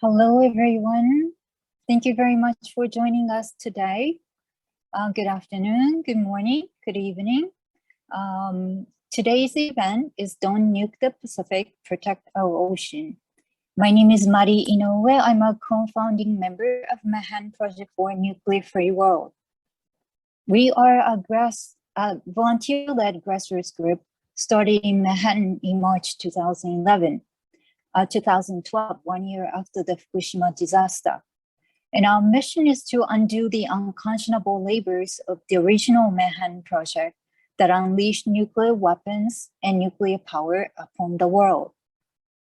Hello, everyone. Thank you very much for joining us today. Good afternoon, good morning, good evening. Today's event is Don't Nuke the Pacific, Protect Our Ocean. My name is Mari Inoue. I'm a co-founding member of Mahan Project for a Nuclear-Free World. We are a volunteer-led grassroots group started in Manhattan in March 2012, 1 year after the Fukushima disaster. And our mission is to undo the unconscionable labors of the original Manhattan Project that unleashed nuclear weapons and nuclear power upon the world.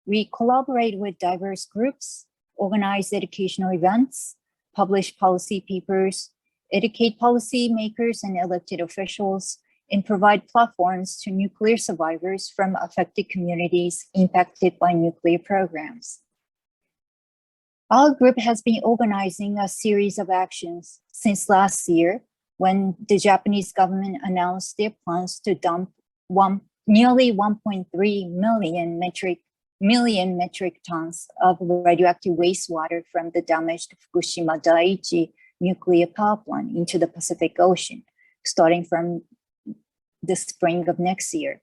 We collaborate with diverse groups, organize educational events, publish policy papers, educate policymakers and elected officials, and provide platforms to nuclear survivors from affected communities impacted by nuclear programs. Our group has been organizing a series of actions since last year when the Japanese government announced their plans to dump nearly 1.3 million metric tons of radioactive wastewater from the damaged Fukushima Daiichi nuclear power plant into the Pacific Ocean, starting from the spring of next year.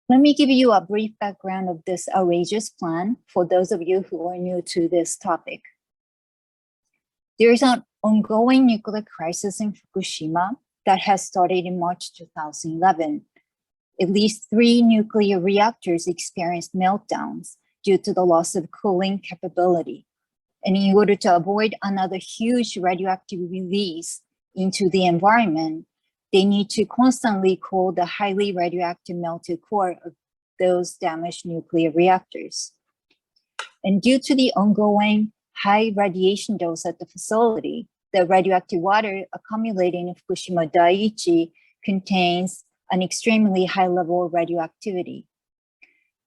Let me give you a brief background of this outrageous plan for those of you who are new to this topic. There is an ongoing nuclear crisis in Fukushima that has started in March 2011. At least 3 nuclear reactors experienced meltdowns due to the loss of cooling capability. And in order to avoid another huge radioactive release into the environment, they need to constantly cool the highly radioactive melted core of those damaged nuclear reactors. And due to the ongoing high radiation dose at the facility, the radioactive water accumulating in Fukushima Daiichi contains an extremely high level of radioactivity.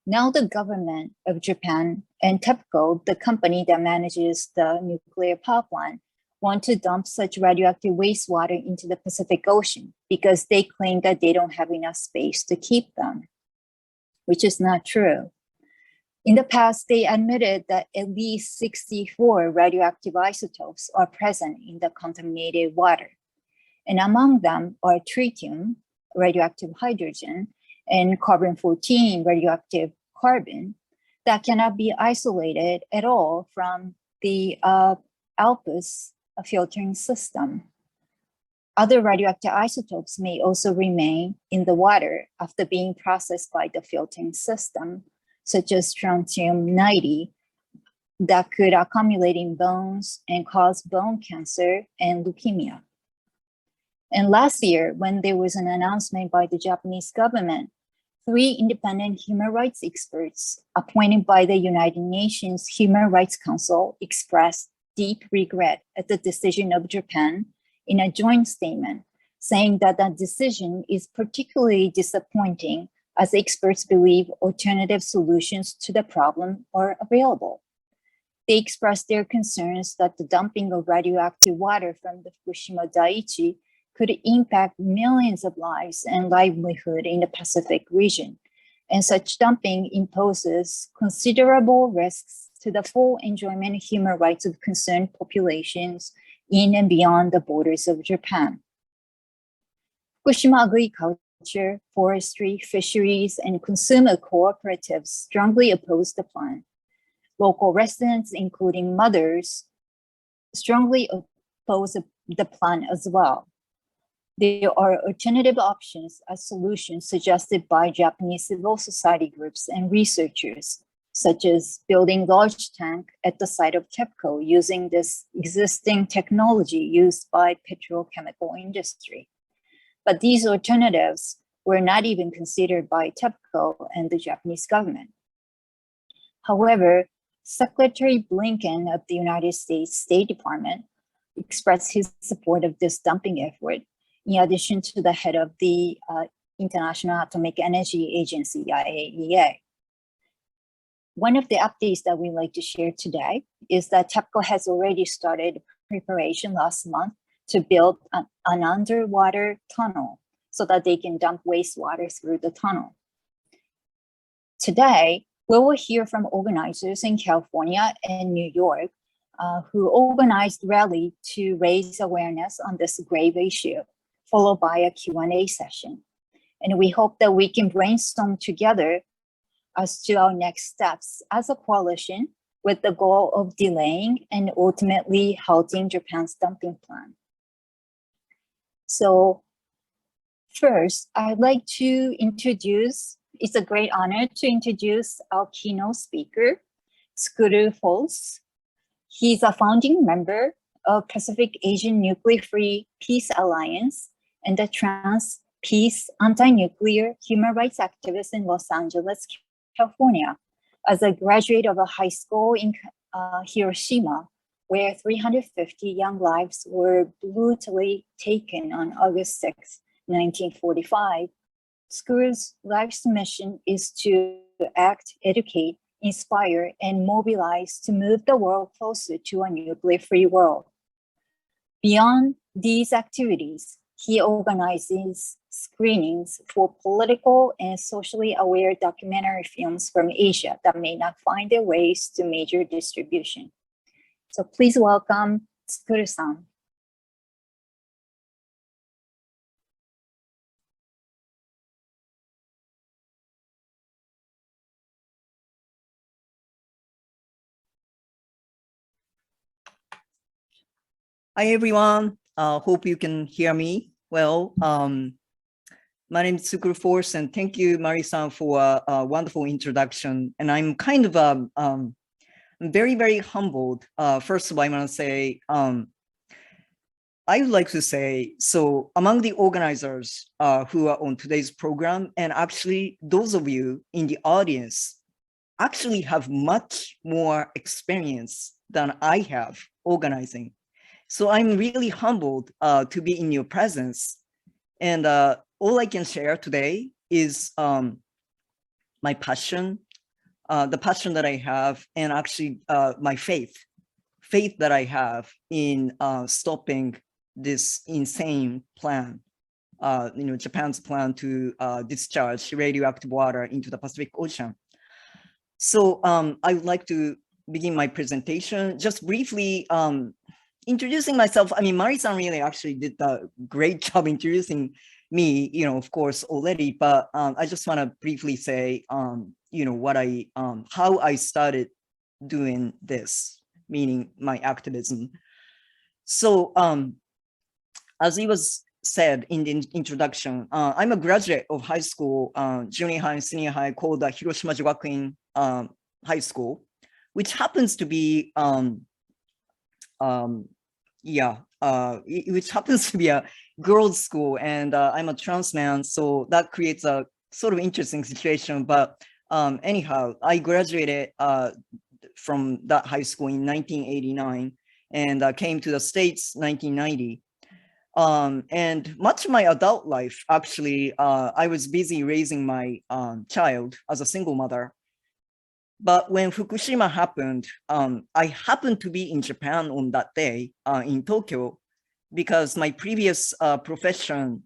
Now the government of Japan and TEPCO, the company that manages the nuclear power plant, want to dump such radioactive wastewater into the Pacific Ocean because they claim that they don't have enough space to keep them, which is not true. In the past, they admitted that at least 64 radioactive isotopes are present in the contaminated water. And among them are tritium, radioactive hydrogen, and carbon-14, radioactive carbon, that cannot be isolated at all from the ALPS filtering system. Other radioactive isotopes may also remain in the water after being processed by the filtering system, such as strontium-90, that could accumulate in bones and cause bone cancer and leukemia. And last year, when there was an announcement by the Japanese government, 3 independent human rights experts appointed by the United Nations Human Rights Council expressed deep regret at the decision of Japan in a joint statement, saying that the decision is particularly disappointing as experts believe alternative solutions to the problem are available. They expressed their concerns that the dumping of radioactive water from the Fukushima Daiichi could impact millions of lives and livelihood in the Pacific region, and such dumping imposes considerable risks to the full enjoyment of human rights of concerned populations in and beyond the borders of Japan. Fukushima agriculture, forestry, fisheries, and consumer cooperatives strongly oppose the plan. Local residents, including mothers, strongly oppose the plan as well. There are alternative options as solutions suggested by Japanese civil society groups and researchers, such as building large tank at the site of TEPCO using this existing technology used by petrochemical industry. But these alternatives were not even considered by TEPCO and the Japanese government. However, Secretary Blinken of the United States State Department expressed his support of this dumping effort, in addition to the head of the International Atomic Energy Agency, IAEA. One of the updates that we'd like to share today is that TEPCO has already started preparation last month to build an underwater tunnel so that they can dump wastewater through the tunnel. Today, We will hear from organizers in California and New York who organized rally to raise awareness on this grave issue, followed by a Q&A session. And we hope that we can brainstorm together as to our next steps as a coalition with the goal of delaying and ultimately halting Japan's dumping plan. So first, I'd like to introduce, it's a great honor to introduce our keynote speaker, Tsukuru Falls. He's a founding member of Pacific Asian Nuclear-Free Peace Alliance and a trans peace anti-nuclear human rights activist in Los Angeles, California. As a graduate of a high school in Hiroshima, where 350 young lives were brutally taken on August 6, 1945, Tsukuru's life's mission is to act, educate, inspire, and mobilize to move the world closer to a nuclear-free world. Beyond these activities, he organizes screenings for political and socially aware documentary films from Asia that may not find their ways to major distribution. So please welcome Tsukuru-san. Hi, everyone. Hope you can hear me well. My name is Tsukuru Force, and thank you, Mari-san, for a wonderful introduction. And I'm kind of very, very humbled. First of all, I want to say, I would like to say, so among the organizers who are on today's program, and actually those of you in the audience actually have much more experience than I have organizing. So I'm really humbled to be in your presence. And all I can share today is my passion, the passion that I have, and actually my faith that I have in stopping this insane plan, Japan's plan to discharge radioactive water into the Pacific Ocean. So I would like to begin my presentation just briefly introducing myself. I mean, Mari-san really actually did a great job introducing me, of course, already, but I just want to briefly say, what how I started doing this, meaning my activism. So as it was said in the introduction, I'm a graduate of high school, junior high and senior high, called Hiroshima Jogakuin High School, which happens to be which happens to be a girls' school, and I'm a trans man, so that creates a sort of interesting situation. But anyhow, I graduated from that high school in 1989 and came to the States 1990. And much of my adult life, actually, I was busy raising my child as a single mother. But when Fukushima happened, I happened to be in Japan on that day in Tokyo, because my previous profession,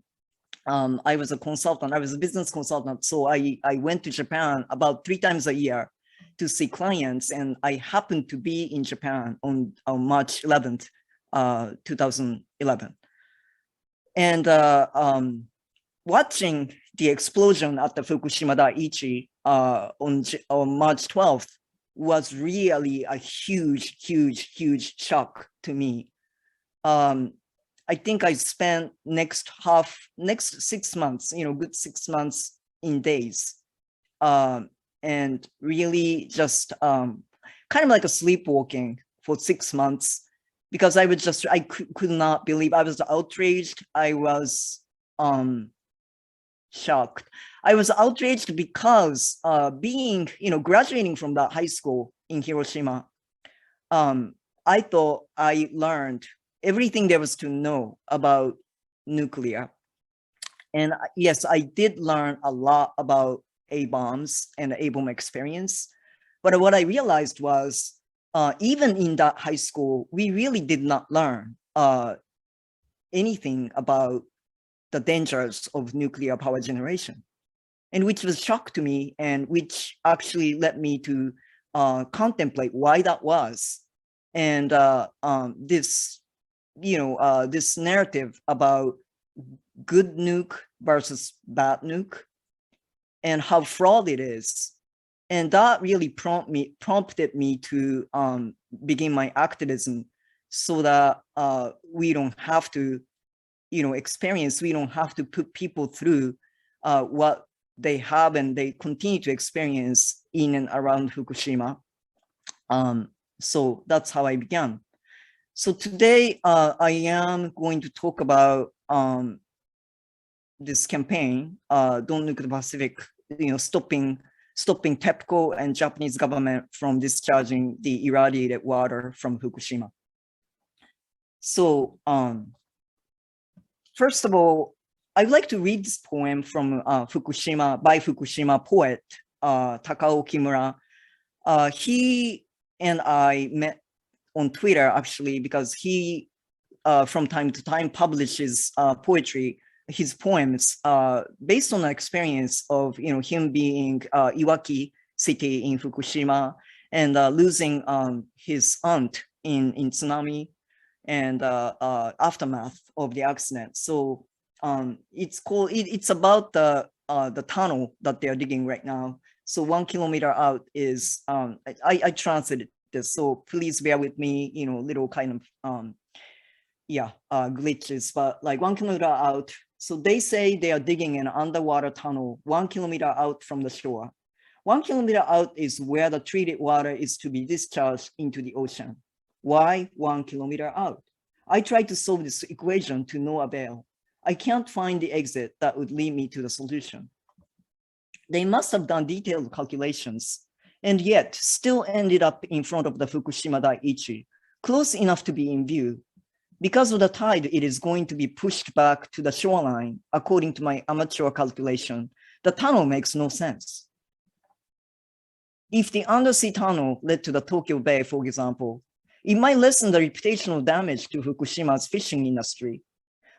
I was a consultant, I was a business consultant. So I went to Japan about 3 times a year to see clients. And I happened to be in Japan on March 11th, 2011. And watching the explosion at the Fukushima Daiichi on March 12th was really a huge, huge, huge shock to me. I think I spent next 6 months, good 6 months in daze, and really just kind of like a sleepwalking for 6 months, because I could not believe. I was outraged. I was shocked. I was outraged because being, graduating from that high school in Hiroshima, I thought I learned everything there was to know about nuclear. And yes, I did learn a lot about A-bombs and the A-bomb experience. But what I realized was, even in that high school, we really did not learn anything about the dangers of nuclear power generation. and which was shock to me, and which actually led me to contemplate why that was. And this, this narrative about good nuke versus bad nuke and how flawed it is. And that really prompted me to begin my activism, so that we don't have to, we don't have to put people through what they have and they continue to experience in and around Fukushima. So that's how I began. So today I am going to talk about this campaign, Don't Nuke the Pacific, stopping TEPCO and Japanese government from discharging the irradiated water from Fukushima. So first of all, I'd like to read this poem from Fukushima by Fukushima poet Takao Kimura. He and I met on Twitter, actually, because he from time to time publishes poetry, his poems, based on the experience of him being Iwaki city in Fukushima and losing his aunt in tsunami and aftermath of the accident. So it's about the tunnel that they are digging right now. So 1 kilometer out is I translated this, so please bear with me, little kind of glitches, but like 1 kilometer out. So they say they are digging an underwater tunnel 1 kilometer out from the shore. 1 kilometer out is where the treated water is to be discharged into the ocean. Why 1 kilometer out? I tried to solve this equation to no avail. I can't find the exit that would lead me to the solution. They must have done detailed calculations and yet still ended up in front of the Fukushima Daiichi, close enough to be in view. Because of the tide, it is going to be pushed back to the shoreline. According to my amateur calculation, the tunnel makes no sense. If the undersea tunnel led to the Tokyo Bay, for example, it might lessen the reputational damage to Fukushima's fishing industry.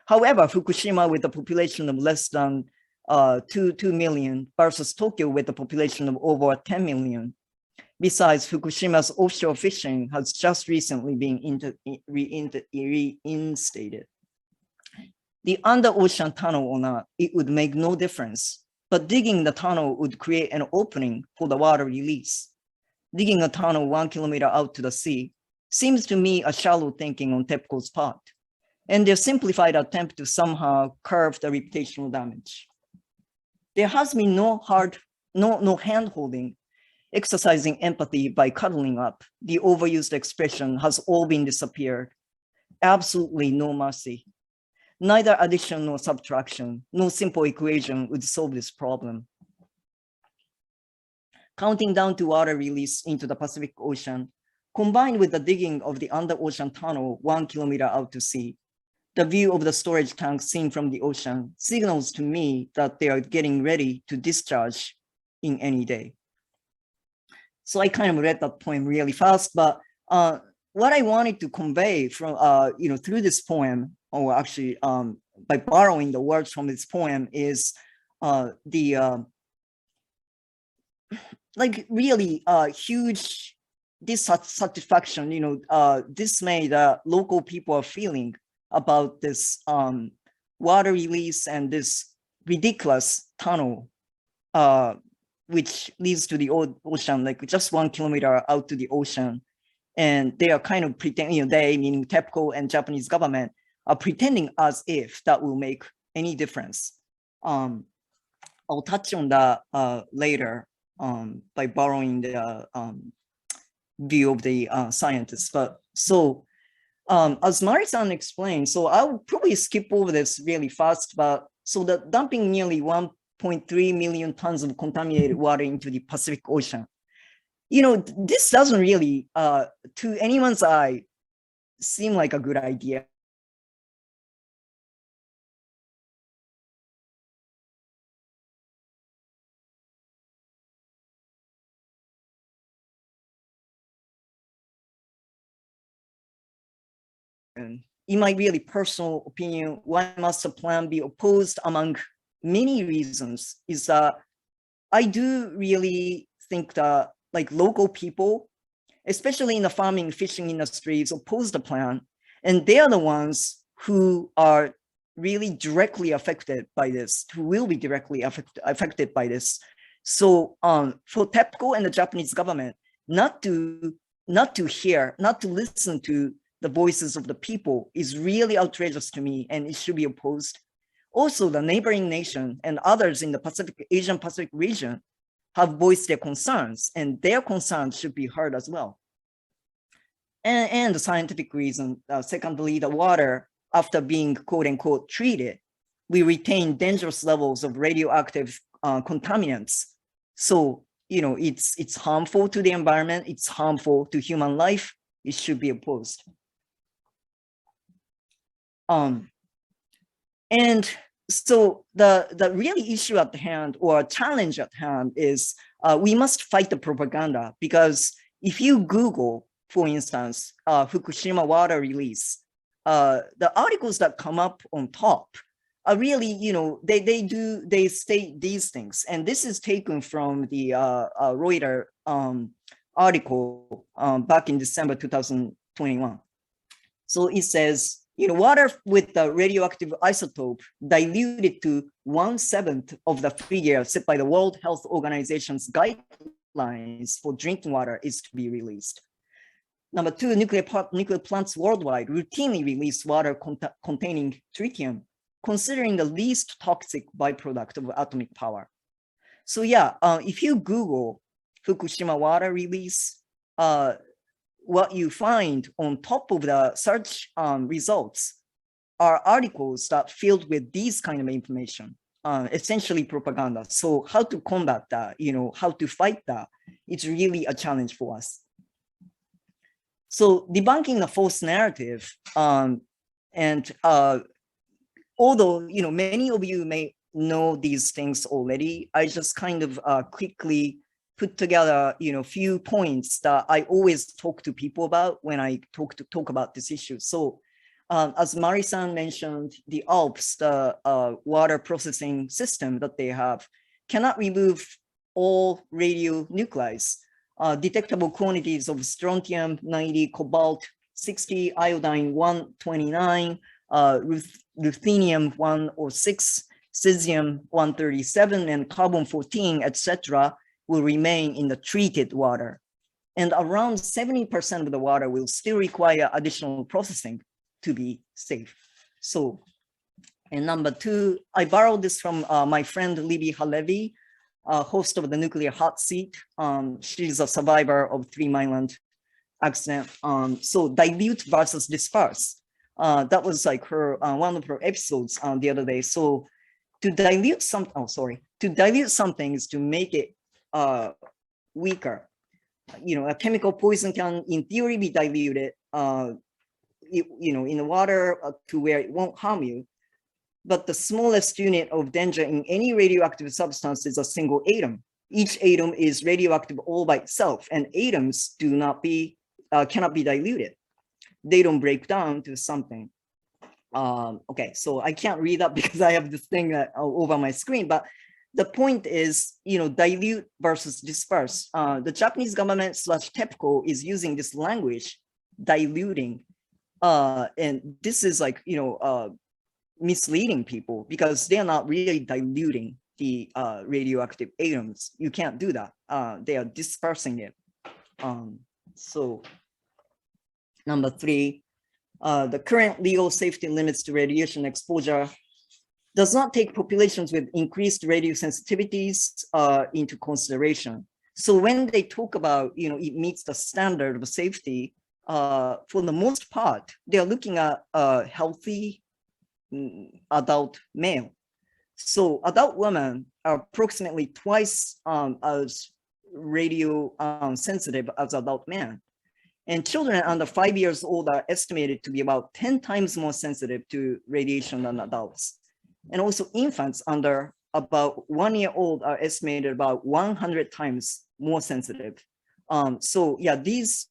However, Fukushima with a population of less than 2 million versus Tokyo with a population of over 10 million. Besides, Fukushima's offshore fishing has just recently been reinstated. The under-ocean tunnel or not, it would make no difference, but digging the tunnel would create an opening for the water release. Digging a tunnel 1 kilometer out to the sea seems to me a shallow thinking on TEPCO's part, and their simplified attempt to somehow curb the reputational damage. There has been no hand-holding. Exercising empathy by cuddling up, the overused expression has all been disappeared. Absolutely no mercy. Neither addition nor subtraction, no simple equation would solve this problem. Counting down to water release into the Pacific Ocean, combined with the digging of the under-ocean tunnel 1 kilometer out to sea, the view of the storage tank seen from the ocean signals to me that they are getting ready to discharge in any day. So I kind of read that poem really fast, but what I wanted to convey from, through this poem, or actually by borrowing the words from this poem, is the like really huge dissatisfaction, dismay that local people are feeling about this water release and this ridiculous tunnel, which leads to the ocean, like just 1 kilometer out to the ocean. And they are kind of pretending, they, meaning TEPCO and Japanese government, are pretending as if that will make any difference. I'll touch on that later by borrowing the view of the scientists. But so, as Mari-san explained, so I'll probably skip over this really fast, but so the dumping nearly 1.3 million tons of contaminated water into the Pacific Ocean. This doesn't really, to anyone's eye, seem like a good idea. In my really personal opinion, why must a plan be opposed among many reasons is that I do really think that like local people, especially in the farming fishing industries, oppose the plan. And they are the ones who are really directly affected by this, who will be directly affected by this. So for TEPCO and the Japanese government, not to listen to the voices of the people is really outrageous to me, and it should be opposed. Also, the neighboring nation and others in the Asian Pacific region have voiced their concerns, and their concerns should be heard as well. And the scientific reason, secondly, the water, after being quote unquote treated, we retain dangerous levels of radioactive contaminants. So, you know, it's harmful to the environment, it's harmful to human life, it should be opposed. And so the really issue at hand, or challenge at hand, is we must fight the propaganda, because if you Google, for instance, Fukushima water release, the articles that come up on top are really, you know, they state these things. And this is taken from the Reuters article back in December 2021. So it says, you know, water with the radioactive isotope diluted to 1/7 of the figure set by the World Health Organization's guidelines for drinking water is to be released. Number two, nuclear plants worldwide routinely release water containing tritium, considering the least toxic byproduct of atomic power. So yeah, if you Google Fukushima water release, what you find on top of the search results are articles that filled with these kind of information, essentially propaganda. So how to combat that, you know, how to fight that, it's really a challenge for us. So debunking the false narrative, and although, you know, many of you may know these things already, I just kind of quickly put together, you know, few points that I always talk to people about when I talk about this issue. So as Mari-san mentioned, the ALPS, the water processing system that they have, cannot remove all radionuclides. Detectable quantities of strontium 90, cobalt 60, iodine 129, ruthenium 106, cesium 137, and carbon 14, etc., will remain in the treated water. And around 70% of the water will still require additional processing to be safe. So, and number two, I borrowed this from my friend Libby Halevi, host of the Nuclear Hot Seat. She's a survivor of 3 Mile accident. So dilute versus disperse. That was like her one of her episodes the other day. So to dilute to dilute something is to make it weaker. You know, a chemical poison can, in theory, be diluted, you know, in the water to where it won't harm you. But the smallest unit of danger in any radioactive substance is a single atom. Each atom is radioactive all by itself, and atoms cannot be diluted. They don't break down to something. Okay, so I can't read that because I have this thing over my screen, but the point is, you know, dilute versus disperse. The Japanese government / TEPCO is using this language, diluting, and this is like, you know, misleading people, because they are not really diluting the radioactive atoms. You can't do that. They are dispersing it. So number three, the current legal safety limits to radiation exposure does not take populations with increased radio sensitivities into consideration. So when they talk about, you know, it meets the standard of safety, for the most part, they're looking at a healthy adult male. So adult women are approximately twice as radio sensitive as adult men. And children under 5 years old are estimated to be about 10 times more sensitive to radiation than adults. And also infants under about 1 year old are estimated about 100 times more sensitive. So yeah, these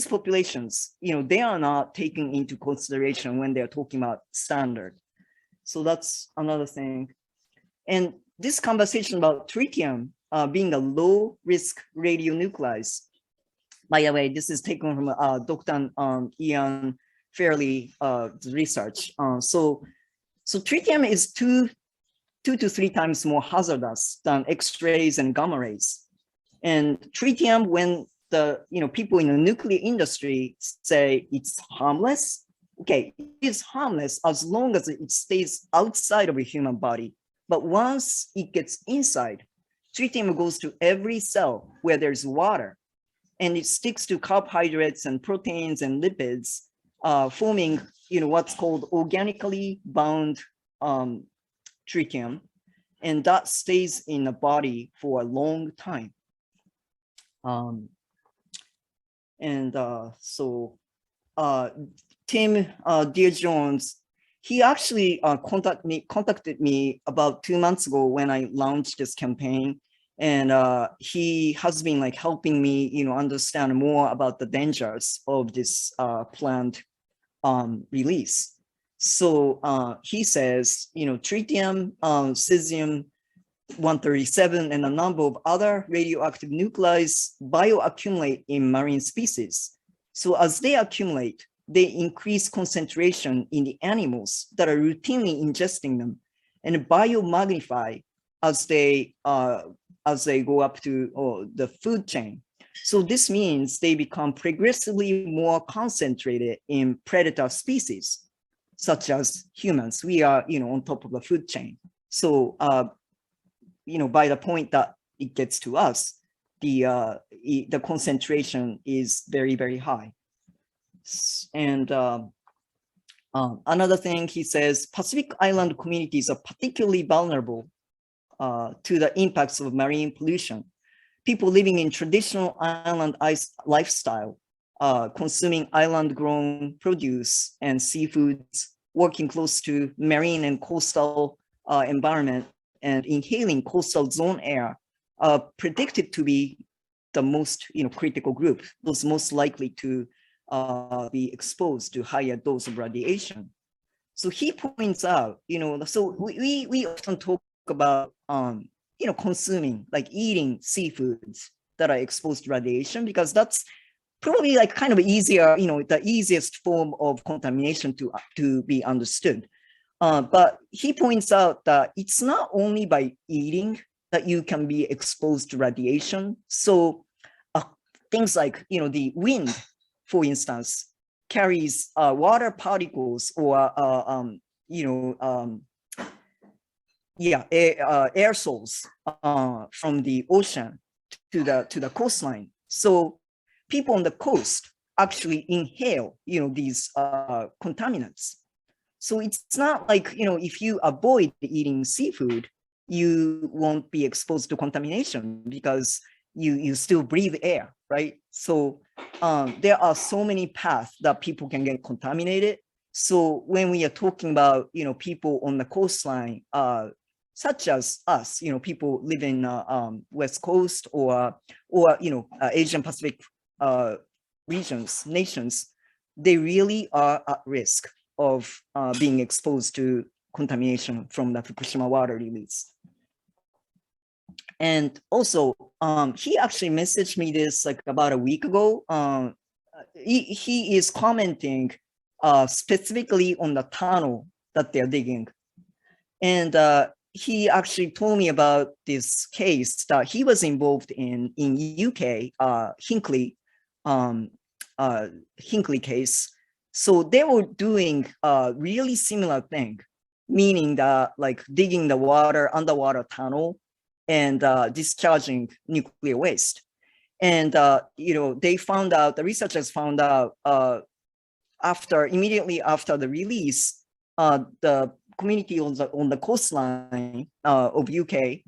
populations, you know, they are not taken into consideration when they're talking about standard. So that's another thing. And this conversation about tritium being a low-risk radionuclides. By the way, this is taken from Dr. Ian Fairley research. So tritium is two to three times more hazardous than X-rays and gamma rays. And tritium, when the people in the nuclear industry say it's harmless, okay, it is harmless as long as it stays outside of a human body. But once it gets inside, tritium goes to every cell where there's water, and it sticks to carbohydrates and proteins and lipids, forming what's called organically bound tritium, and that stays in the body for a long time. Tim Dear Jones, he actually contacted me about 2 months ago when I launched this campaign, and he has been like helping me, understand more about the dangers of this planned release. So he says, tritium, cesium 137, and a number of other radioactive nuclides bioaccumulate in marine species. So as they accumulate, they increase concentration in the animals that are routinely ingesting them, and biomagnify as they go up to the food chain. So this means they become progressively more concentrated in predator species, such as humans. We are, on top of the food chain. So, by the point that it gets to us, the concentration is very, very high. And another thing he says, Pacific Island communities are particularly vulnerable to the impacts of marine pollution. People living in traditional island lifestyle, consuming island-grown produce and seafoods, working close to marine and coastal environment, and inhaling coastal zone air are predicted to be the most critical group, those most likely to be exposed to higher dose of radiation. So he points out, so we often talk about consuming, like eating seafoods that are exposed to radiation, because that's probably like kind of easier, the easiest form of contamination to be understood. But he points out that it's not only by eating that you can be exposed to radiation. So things like, the wind, for instance, carries water particles or, aerosols from the ocean to the coastline. So people on the coast actually inhale, these contaminants. So it's not like, if you avoid eating seafood, you won't be exposed to contamination because you still breathe air, right? So there are so many paths that people can get contaminated. So when we are talking about, people on the coastline, such as us, people living West Coast or Asian Pacific nations, they really are at risk of being exposed to contamination from the Fukushima water release. And also, he actually messaged me this like about a week ago. He is commenting specifically on the tunnel that they're digging. And he actually told me about this case that he was involved in UK, Hinkley case. So they were doing a really similar thing, meaning that like digging the underwater tunnel and discharging nuclear waste. And they found out, the researchers found out immediately after the release, the community on the coastline of UK,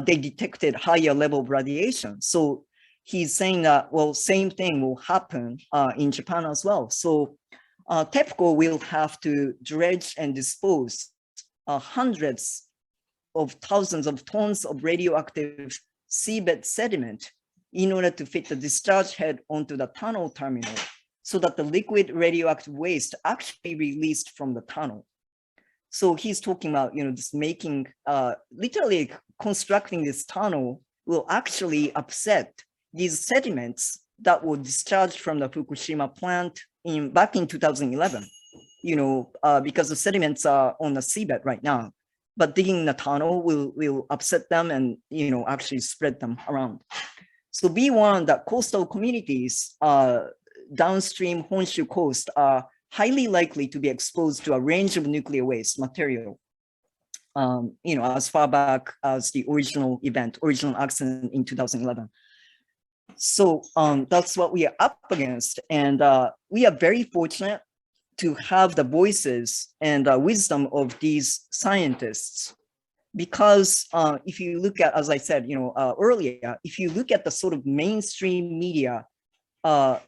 they detected higher level of radiation. So he's saying that, well, same thing will happen in Japan as well. So TEPCO will have to dredge and dispose hundreds of thousands of tons of radioactive seabed sediment in order to fit the discharge head onto the tunnel terminal, so that the liquid radioactive waste actually released from the tunnel. So he's talking about, just making, literally constructing this tunnel will actually upset these sediments that were discharged from the Fukushima plant back in 2011, because the sediments are on the seabed right now. But digging the tunnel will upset them and, actually spread them around. So we warned that coastal communities downstream Honshu coast are highly likely to be exposed to a range of nuclear waste material, as far back as the original accident in 2011. So that's what we are up against. And we are very fortunate to have the voices and wisdom of these scientists. Because if you look at, as I said, earlier, if you look at the sort of mainstream media, the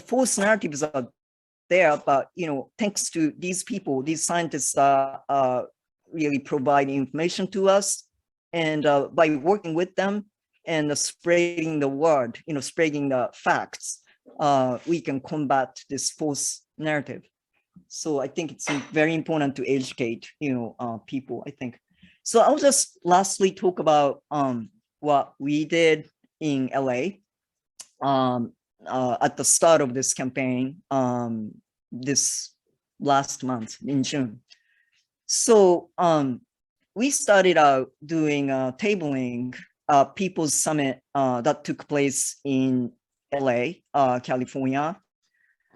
false narratives are there, but thanks to these people, these scientists really provide information to us, and by working with them and spreading the word, spreading the facts, we can combat this false narrative. So I think it's very important to educate, people, I think. So I'll just lastly talk about what we did in LA at the start of this campaign, this last month in June. So we started out doing a tabling People's Summit that took place in LA, California.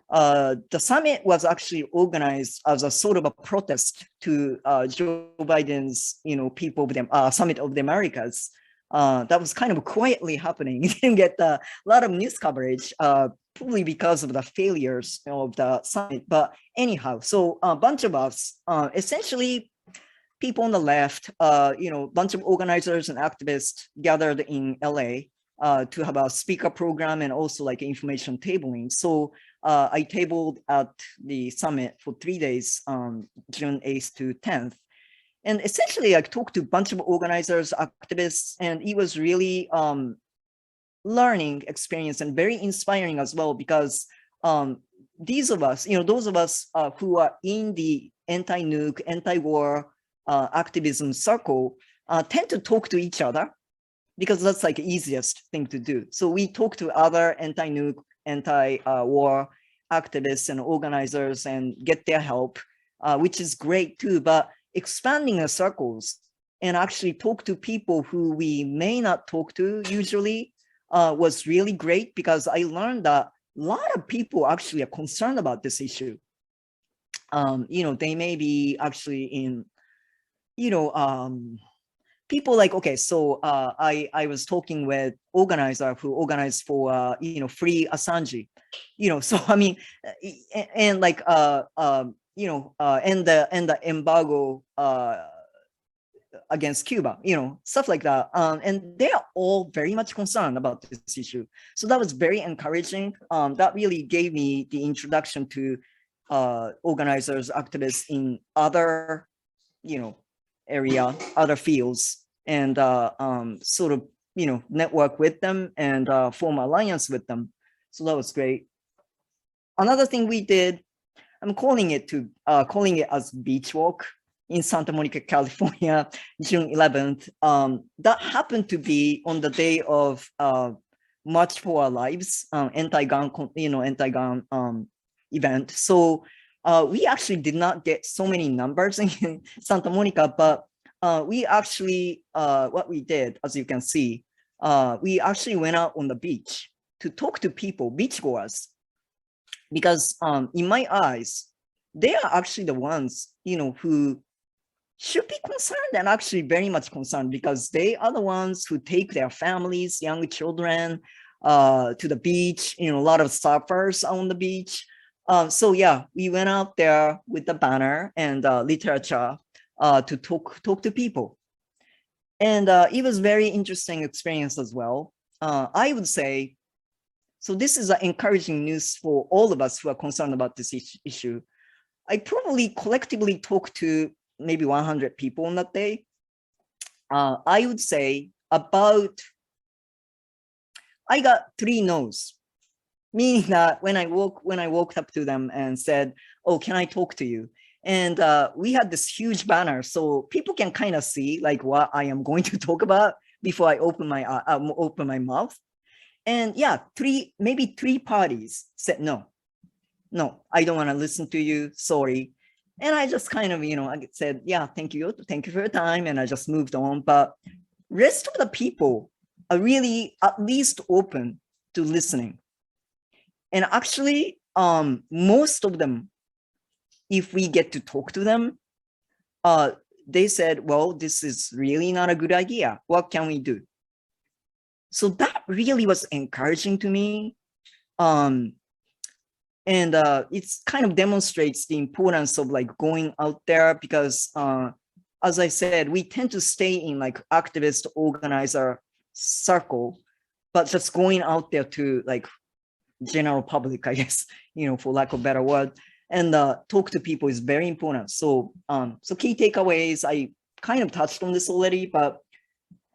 The summit was actually organized as a sort of a protest to Joe Biden's, People of the Summit of the Americas. That was kind of quietly happening. It didn't get a lot of news coverage, probably because of the failures of the summit. But anyhow, so a bunch of us, essentially people on the left, bunch of organizers and activists gathered in LA to have a speaker program and also like information tabling. So I tabled at the summit for 3 days, June 8th to 10th. And essentially I talked to a bunch of organizers, activists, and it was really learning experience and very inspiring as well, because these of us, those of us who are in the anti-nuke, anti-war activism circle tend to talk to each other, because that's like the easiest thing to do. So we talk to other anti-nuke, anti-war activists and organizers and get their help, which is great too. But expanding the circles and actually talk to people who we may not talk to usually was really great, because I learned that a lot of people actually are concerned about this issue. They may be actually in, people like, okay, so I was talking with organizer who organized for, free Assange, so I mean, and like, and the embargo against Cuba, stuff like that. And they are all very much concerned about this issue. So that was very encouraging. That really gave me the introduction to organizers, activists in other, area, other fields, and sort of, network with them and form alliance with them. So that was great. Another thing we did, I'm calling it as Beach Walk in Santa Monica, California, June 11th. That happened to be on the day of March for Our Lives, anti-gun event. So we actually did not get so many numbers in Santa Monica, but we actually, what we did, as you can see, we actually went out on the beach to talk to people, beachgoers, because in my eyes, they are actually the ones, who should be concerned, and actually very much concerned, because they are the ones who take their families, young children to the beach. A lot of surfers are on the beach. So yeah, we went out there with the banner and literature to talk to people. And it was very interesting experience as well. I would say, so this is encouraging news for all of us who are concerned about this issue. I probably collectively talked to maybe 100 people on that day. I would say about, I got 3 no's, meaning that when I walked up to them and said, "Oh, can I talk to you?" And we had this huge banner, so people can kind of see like what I am going to talk about before I open my mouth. And yeah, maybe three parties said no, I don't want to listen to you. Sorry. And I just kind of, I said, yeah, thank you for your time, and I just moved on. But rest of the people are really at least open to listening. And actually, most of them, if we get to talk to them, they said, well, this is really not a good idea. What can we do? So that really was encouraging to me. And it's kind of demonstrates the importance of like going out there, because as I said, we tend to stay in like activist organizer circle, but just going out there to like general public, I guess, for lack of a better word, and talk to people is very important. So so key takeaways, I kind of touched on this already, but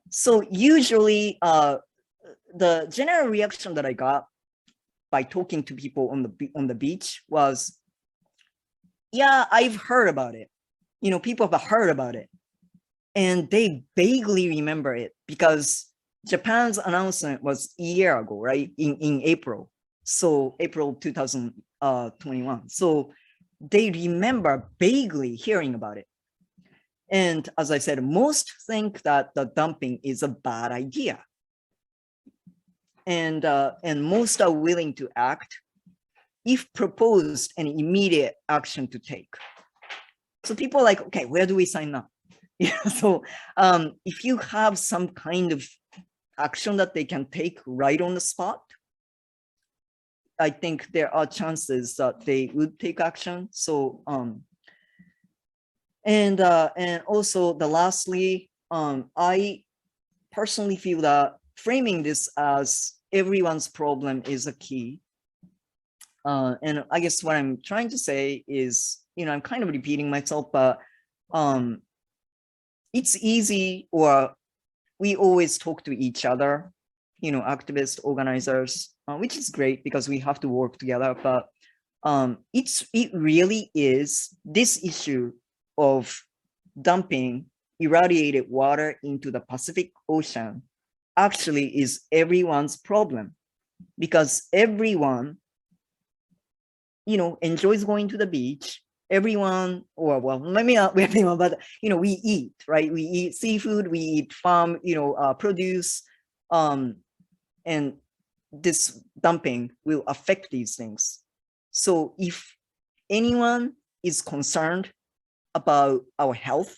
so usually the general reaction that I got by talking to people on the beach was, yeah, I've heard about it. People have heard about it, and they vaguely remember it because Japan's announcement was a year ago, right? In April. So April 2021. So they remember vaguely hearing about it. And as I said, most think that the dumping is a bad idea. And most are willing to act if proposed an immediate action to take. So people are like, okay, where do we sign up? So if you have some kind of action that they can take right on the spot, I think there are chances that they would take action. So and also lastly, I personally feel that framing this as everyone's problem is a key. And I guess what I'm trying to say is, I'm kind of repeating myself, but it's easy, or we always talk to each other, activists, organizers, which is great because we have to work together. But it really is this issue of dumping irradiated water into the Pacific Ocean actually is everyone's problem, because everyone, enjoys going to the beach. Everyone, or well, maybe not everyone, but we eat, right? We eat seafood, we eat farm, produce, and this dumping will affect these things. So if anyone is concerned about our health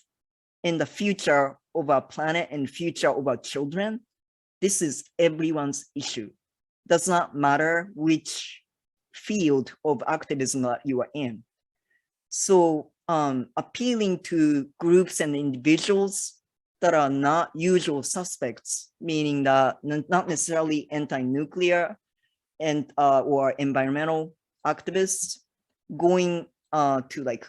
and the future of our planet and future of our children, this is everyone's issue. Does not matter which field of activism that you are in. So appealing to groups and individuals that are not usual suspects, meaning that not necessarily anti-nuclear and or environmental activists, going to like,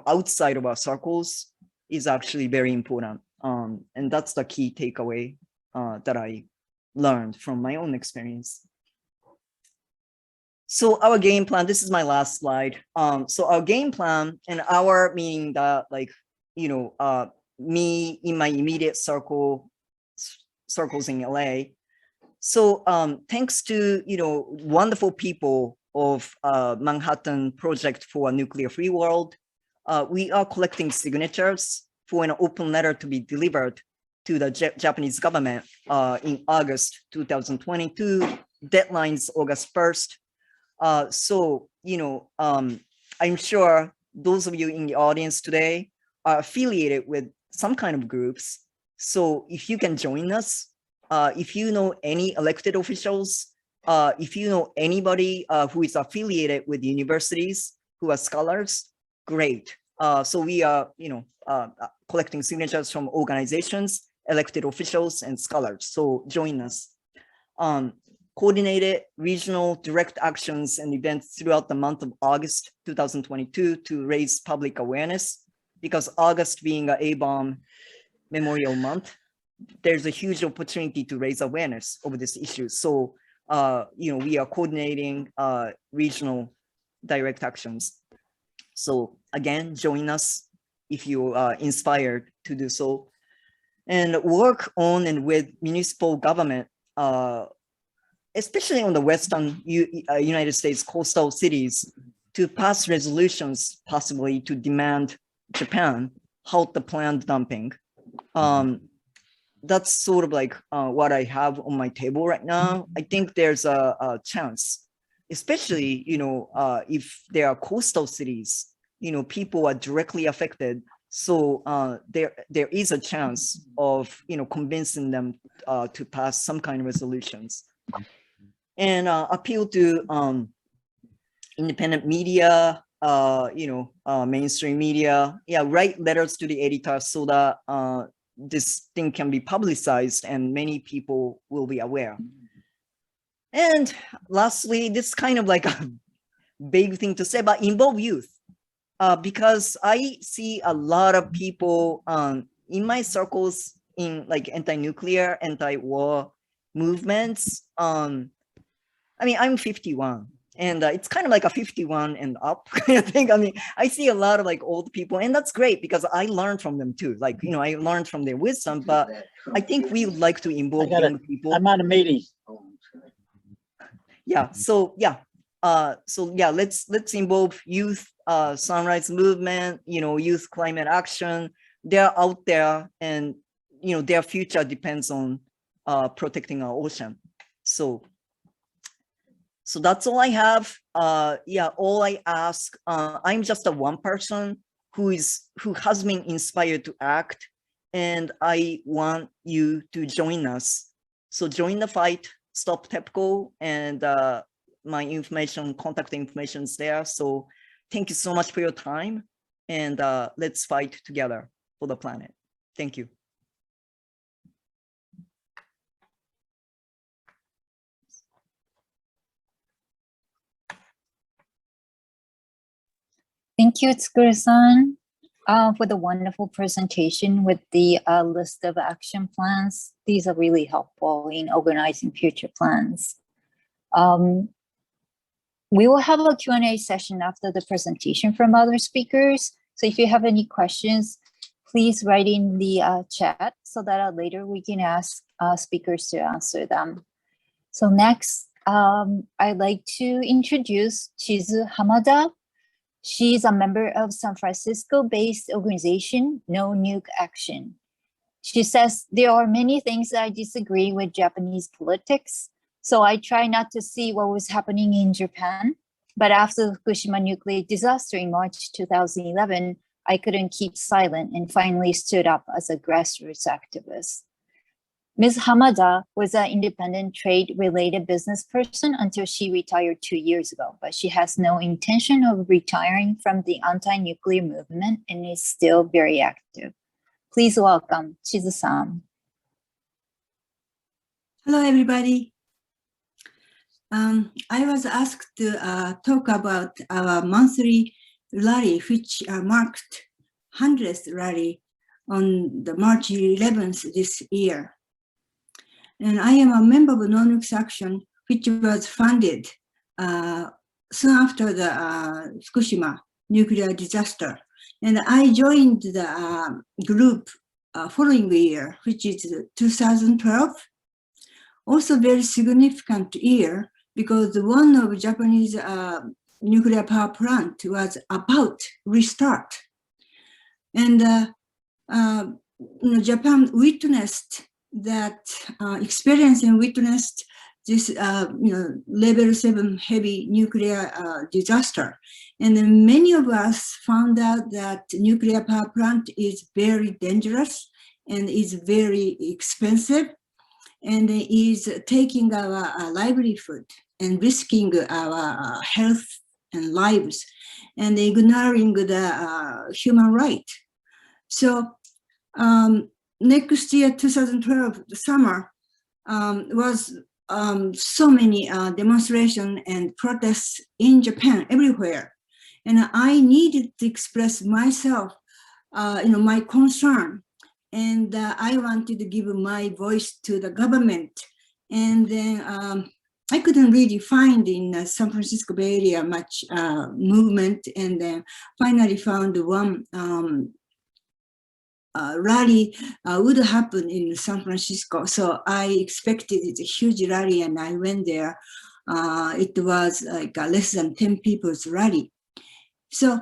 outside of our circles is actually very important. And that's the key takeaway that I learned from my own experience. So our game plan, this is my last slide. So our game plan, and our meaning that like, me in my immediate circles in LA. So thanks to, wonderful people of Manhattan Project for a Nuclear-Free World, we are collecting signatures for an open letter to be delivered to the Japanese government in August 2022. Deadline's August 1st. So, I'm sure those of you in the audience today are affiliated with some kind of groups. So if you can join us, if you know any elected officials, if you know anybody who is affiliated with universities who are scholars, great. So we are, collecting signatures from organizations, elected officials, and scholars. So join us. Coordinated regional direct actions and events throughout the month of August 2022 to raise public awareness, because August being an A-bomb Memorial Month, there's a huge opportunity to raise awareness over this issue. So, we are coordinating regional direct actions. So again, join us if you are inspired to do so. And work on and with municipal government, especially on the Western United States coastal cities, to pass resolutions possibly to demand Japan halt the planned dumping. That's sort of like what I have on my table right now. I think there's a chance, especially, if there are coastal cities, people are directly affected. So there is a chance of, convincing them to pass some kind of resolutions. And appeal to independent media, mainstream media. Yeah, write letters to the editor so that this thing can be publicized and many people will be aware. And lastly, this is kind of like a big thing to say, but involve youth. Because I see a lot of people in my circles in like anti-nuclear, anti-war movements. I mean, I'm 51. And it's kind of like a 51 and up kind of thing. I mean, I see a lot of like old people, and that's great because I learned from them too. Like, I learned from their wisdom, but I think we would like to involve young people. I'm on a meeting. Yeah. So yeah. Let's involve youth, sunrise movement, youth climate action. They're out there, and their future depends on protecting our ocean. So that's all I have. All I ask, I'm just a one person who has been inspired to act, and I want you to join us. So join the fight, stop TEPCO, and my contact information is there. So thank you so much for your time, and let's fight together for the planet. Thank you. Thank you, Tsukuru-san, for the wonderful presentation with the list of action plans. These are really helpful in organizing future plans. We will have a Q&A session after the presentation from other speakers. So if you have any questions, please write in the chat so that later we can ask speakers to answer them. So next, I'd like to introduce Chizu Hamada. She's a member of San Francisco-based organization, No Nuke Action. She says, there are many things that I disagree with Japanese politics, so I try not to see what was happening in Japan. But after the Fukushima nuclear disaster in March 2011, I couldn't keep silent and finally stood up as a grassroots activist. Ms. Hamada was an independent trade-related business person until she retired 2 years ago, but she has no intention of retiring from the anti-nuclear movement and is still very active. Please welcome Chizu-san. Hello, everybody. I was asked to talk about our monthly rally, which marked 100th rally on the March 11th this year. And I am a member of Non-Nuke Action, which was founded soon after the Fukushima nuclear disaster. And I joined the group following year, which is 2012. Also very significant year because one of Japanese nuclear power plant was about restart. And Japan witnessed that experience and witnessed this level 7 heavy nuclear disaster. And then many of us found out that nuclear power plant is very dangerous and is very expensive and is taking our livelihood and risking our health and lives and ignoring the human right. So next year, 2012, the summer, was so many demonstrations and protests in Japan, everywhere. And I needed to express myself, my concern. And I wanted to give my voice to the government. And then I couldn't really find in San Francisco Bay Area much movement, and then finally found one rally would happen in San Francisco. So I expected it's a huge rally, and I went there. It was like less than 10 people's rally. So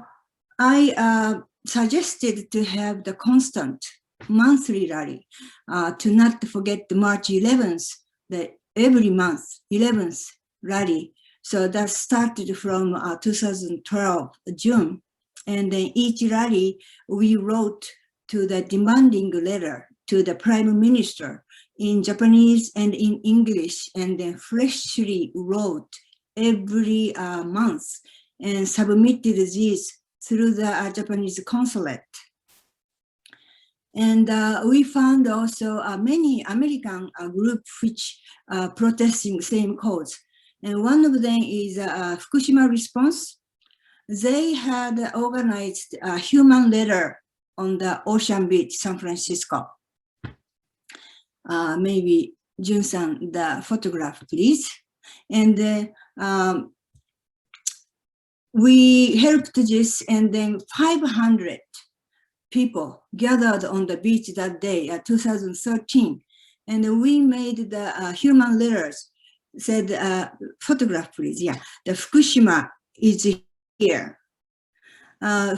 I suggested to have the constant monthly rally, to not forget the March 11th, the every month, 11th rally. So that started from 2012, June. And then each rally, we wrote to the demanding letter to the Prime Minister in Japanese and in English, and then freshly wrote every month and submitted these through the Japanese consulate. And we found also many American groups which protesting same cause. And one of them is Fukushima Response. They had organized a human letter on the Ocean Beach, San Francisco. Maybe Jun-san, the photograph, please. And we helped this, and then 500 people gathered on the beach that day, 2013. And we made the human letters, said, photograph, please. Yeah, the Fukushima is here.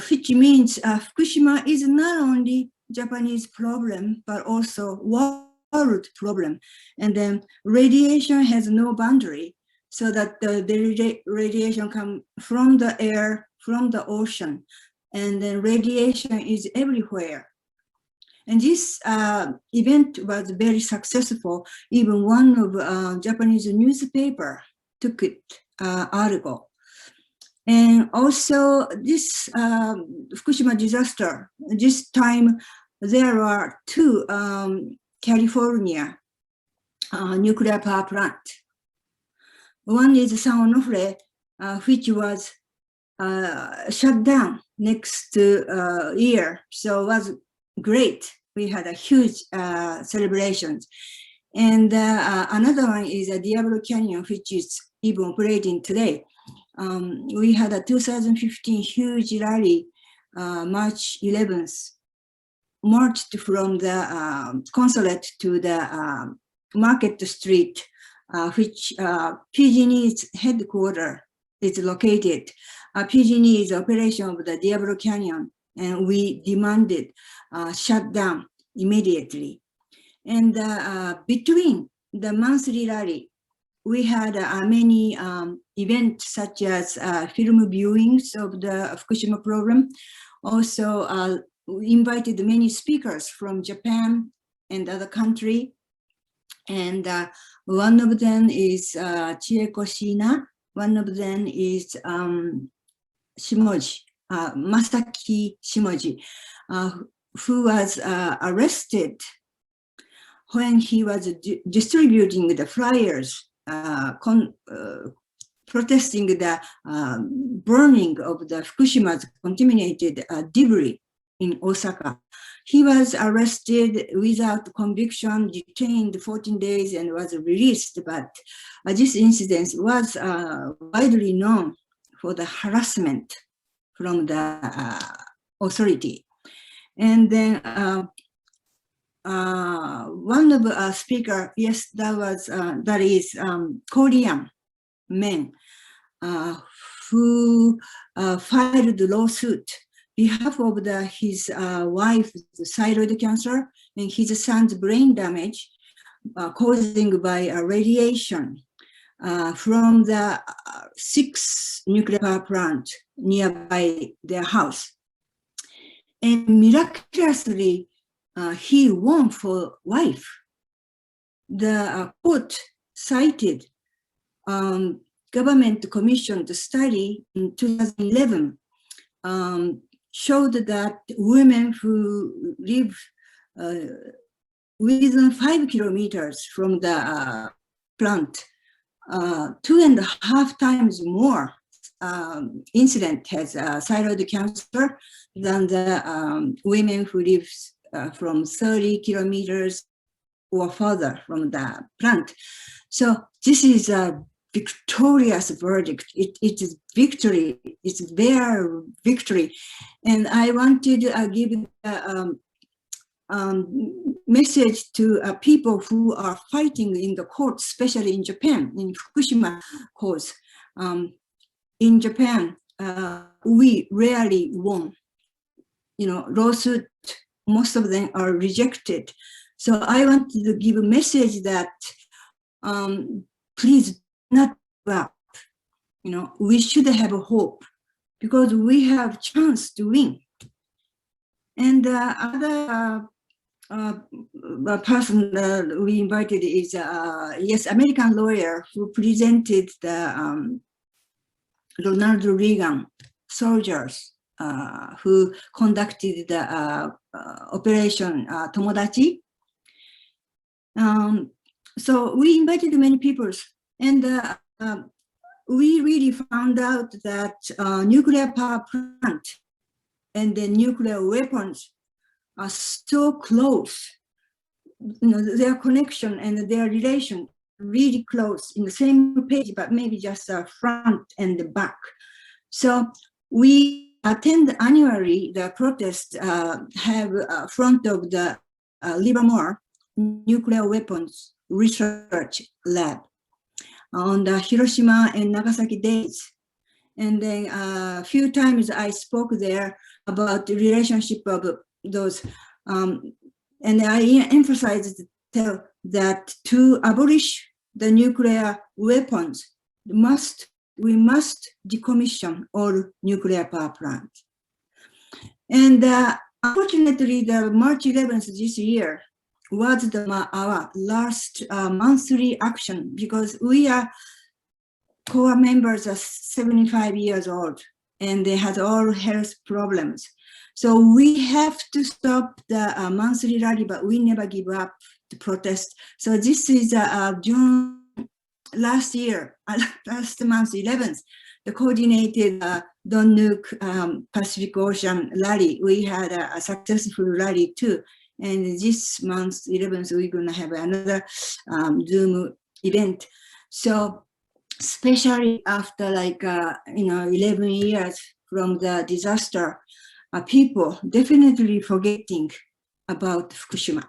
Which means Fukushima is not only Japanese problem, but also world problem. And then radiation has no boundary, so that the radiation comes from the air, from the ocean, and then radiation is everywhere. And this event was very successful. Even one of Japanese newspaper took it article. And also this Fukushima disaster, this time there are two California nuclear power plant. One is San Onofre, which was shut down next year, so it was great. We had a huge celebrations. And another one is Diablo Canyon, which is even operating today. We had a 2015 huge rally, March 11th, marched from the consulate to the Market Street, which PG&E's headquarters is located. PG&E is operation of the Diablo Canyon, and we demanded shut down immediately. And between the monthly rally, we had many events such as film viewings of the Fukushima program. Also, we invited many speakers from Japan and other country. And one of them is Chieko Shina. One of them is Shimoji, Masaki Shimoji, who was arrested when he was distributing the flyers protesting the burning of the Fukushima's contaminated debris in Osaka. He was arrested without conviction, detained 14 days, and was released. But this incident was widely known for the harassment from the authority. And then one of the speaker, yes, that is Korean men who filed the lawsuit behalf of his wife's thyroid cancer and his son's brain damage caused by radiation from the 6 nuclear power plant nearby their house. And miraculously, he won for wife. The court cited government commissioned study in 2011 showed that women who live within 5 kilometers from the plant, 2.5 times more incident has thyroid cancer than the women who live from 30 kilometers or further from the plant. So this is a victorious verdict. It is victory. It's their victory. And I wanted to give message to people who are fighting in the court, especially in Japan, in Fukushima cause. In Japan, we rarely won. Lawsuit, most of them are rejected. So I wanted to give a message that please not give up. We should have a hope because we have chance to win. And other person we invited is American lawyer who presented the Ronald Reagan soldiers who conducted the operation Tomodachi. So we invited many people, and we really found out that nuclear power plant and the nuclear weapons are so close. Their connection and their relation really close in the same page, but maybe just the front and the back. So we attend annually the protest, have front of the Livermore Nuclear Weapons Research Lab on the Hiroshima and Nagasaki days. And then a few times I spoke there about the relationship of those, and I emphasized that to abolish the nuclear weapons, we must decommission all nuclear power plants. And unfortunately, the March 11th this year was our last monthly action because we are core members are 75 years old and they had all health problems. So we have to stop the monthly rally, but we never give up the protest. So this is June last year, last month, 11th, the coordinated Don't Nuke Pacific Ocean rally. We had a successful rally too. And this month, 11th, we're gonna have another Zoom event. So especially after 11 years from the disaster, people definitely forgetting about Fukushima.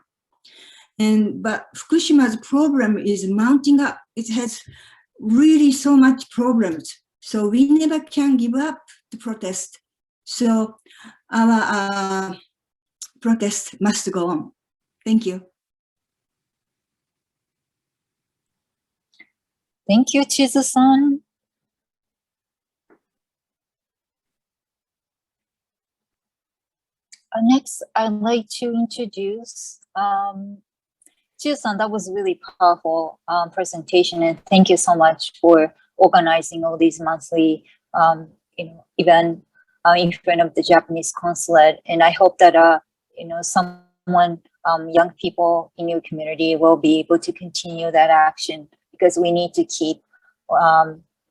But Fukushima's problem is mounting up. It has really so much problems. So we never can give up the protest. So our protest must go on. Thank you. Thank you, Chizu-san. Next, I'd like to introduce Chizu-san. That was a really powerful presentation, and thank you so much for organizing all these monthly event in front of the Japanese consulate. And I hope that someone, young people in your community will be able to continue that action, because we need to keep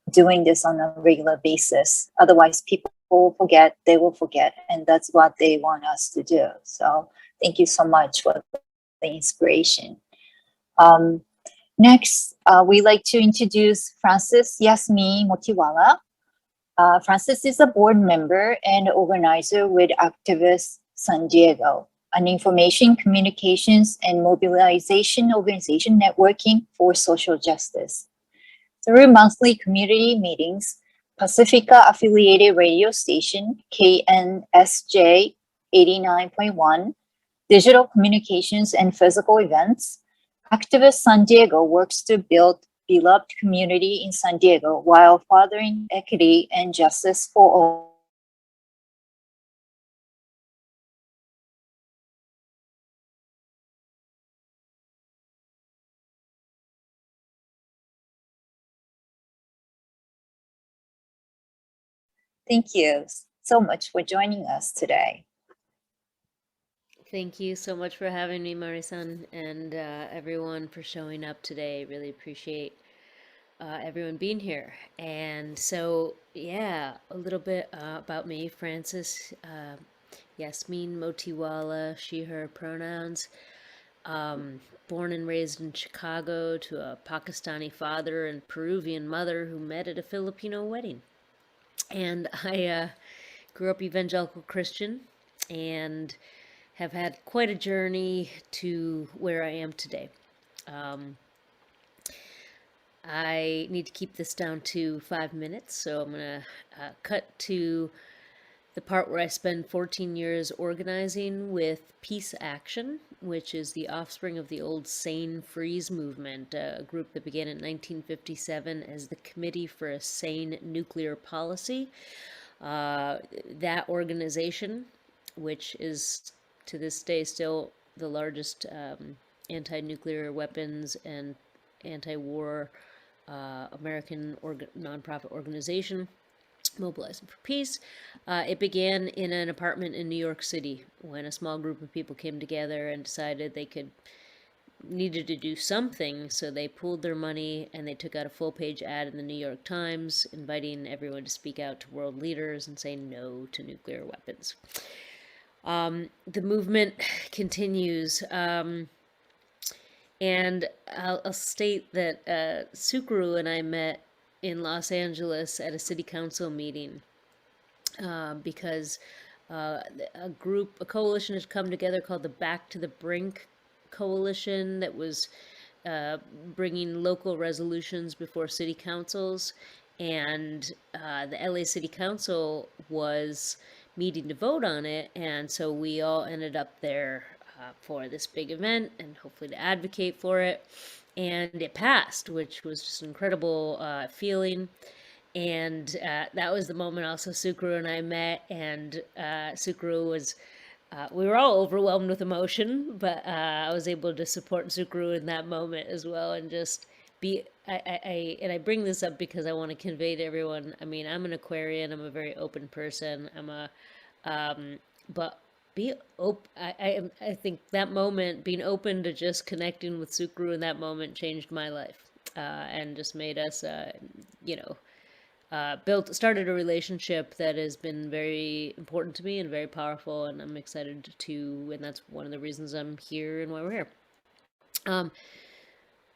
doing this on a regular basis. Otherwise, people will forget, they will forget, and that's what they want us to do. So thank you so much for the inspiration. Next, we'd like to introduce Francis Yasmin Motiwala. Francis is a board member and organizer with Activist San Diego, an information, communications, and mobilization organization networking for social justice. Through monthly community meetings, Pacifica affiliated radio station KNSJ 89.1, digital communications and physical events, Activist San Diego works to build beloved community in San Diego while furthering equity and justice for all. Thank you so much for joining us today. Thank you so much for having me, Mari-san, and everyone for showing up today. Really appreciate everyone being here. And so, yeah, a little bit about me, Francis Yasmin Motiwala, she, her pronouns. Born and raised in Chicago to a Pakistani father and Peruvian mother who met at a Filipino wedding. And I grew up evangelical Christian and have had quite a journey to where I am today. I need to keep this down to 5 minutes, so I'm going to cut to the part where I spend 14 years organizing with Peace Action, which is the offspring of the old Sane Freeze movement, a group that began in 1957 as the Committee for a Sane Nuclear Policy. That organization, which is to this day still the largest anti-nuclear weapons and anti-war American nonprofit organization, Mobilizing for Peace. It began in an apartment in New York City when a small group of people came together and decided they needed to do something, so they pooled their money and they took out a full-page ad in the New York Times inviting everyone to speak out to world leaders and say no to nuclear weapons. The movement continues, and I'll state that Sukru and I met in Los Angeles at a city council meeting because a coalition had come together called the Back to the Brink Coalition that was bringing local resolutions before city councils, and the LA City Council was meeting to vote on it, and so we all ended up there for this big event and hopefully to advocate for it, and it passed, which was just an incredible feeling. And that was the moment also Sukru and I met, and Sukru was we were all overwhelmed with emotion, but I was able to support Sukru in that moment as well, and just be. And I bring this up because I want to convey to everyone. I mean, I'm an Aquarian. I'm a very open person. But be open. I think that moment, being open to just connecting with Sukru in that moment, changed my life, and just made us, started a relationship that has been very important to me and very powerful, and I'm excited and that's one of the reasons I'm here and why we're here.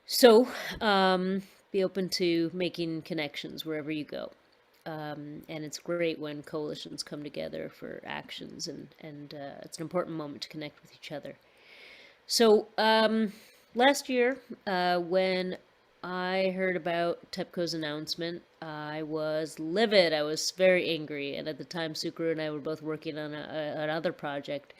So be open to making connections wherever you go. And it's great when coalitions come together for actions, and it's an important moment to connect with each other. So last year, when I heard about TEPCO's announcement, I was livid. I was very angry. And at the time, Sukru and I were both working on another project.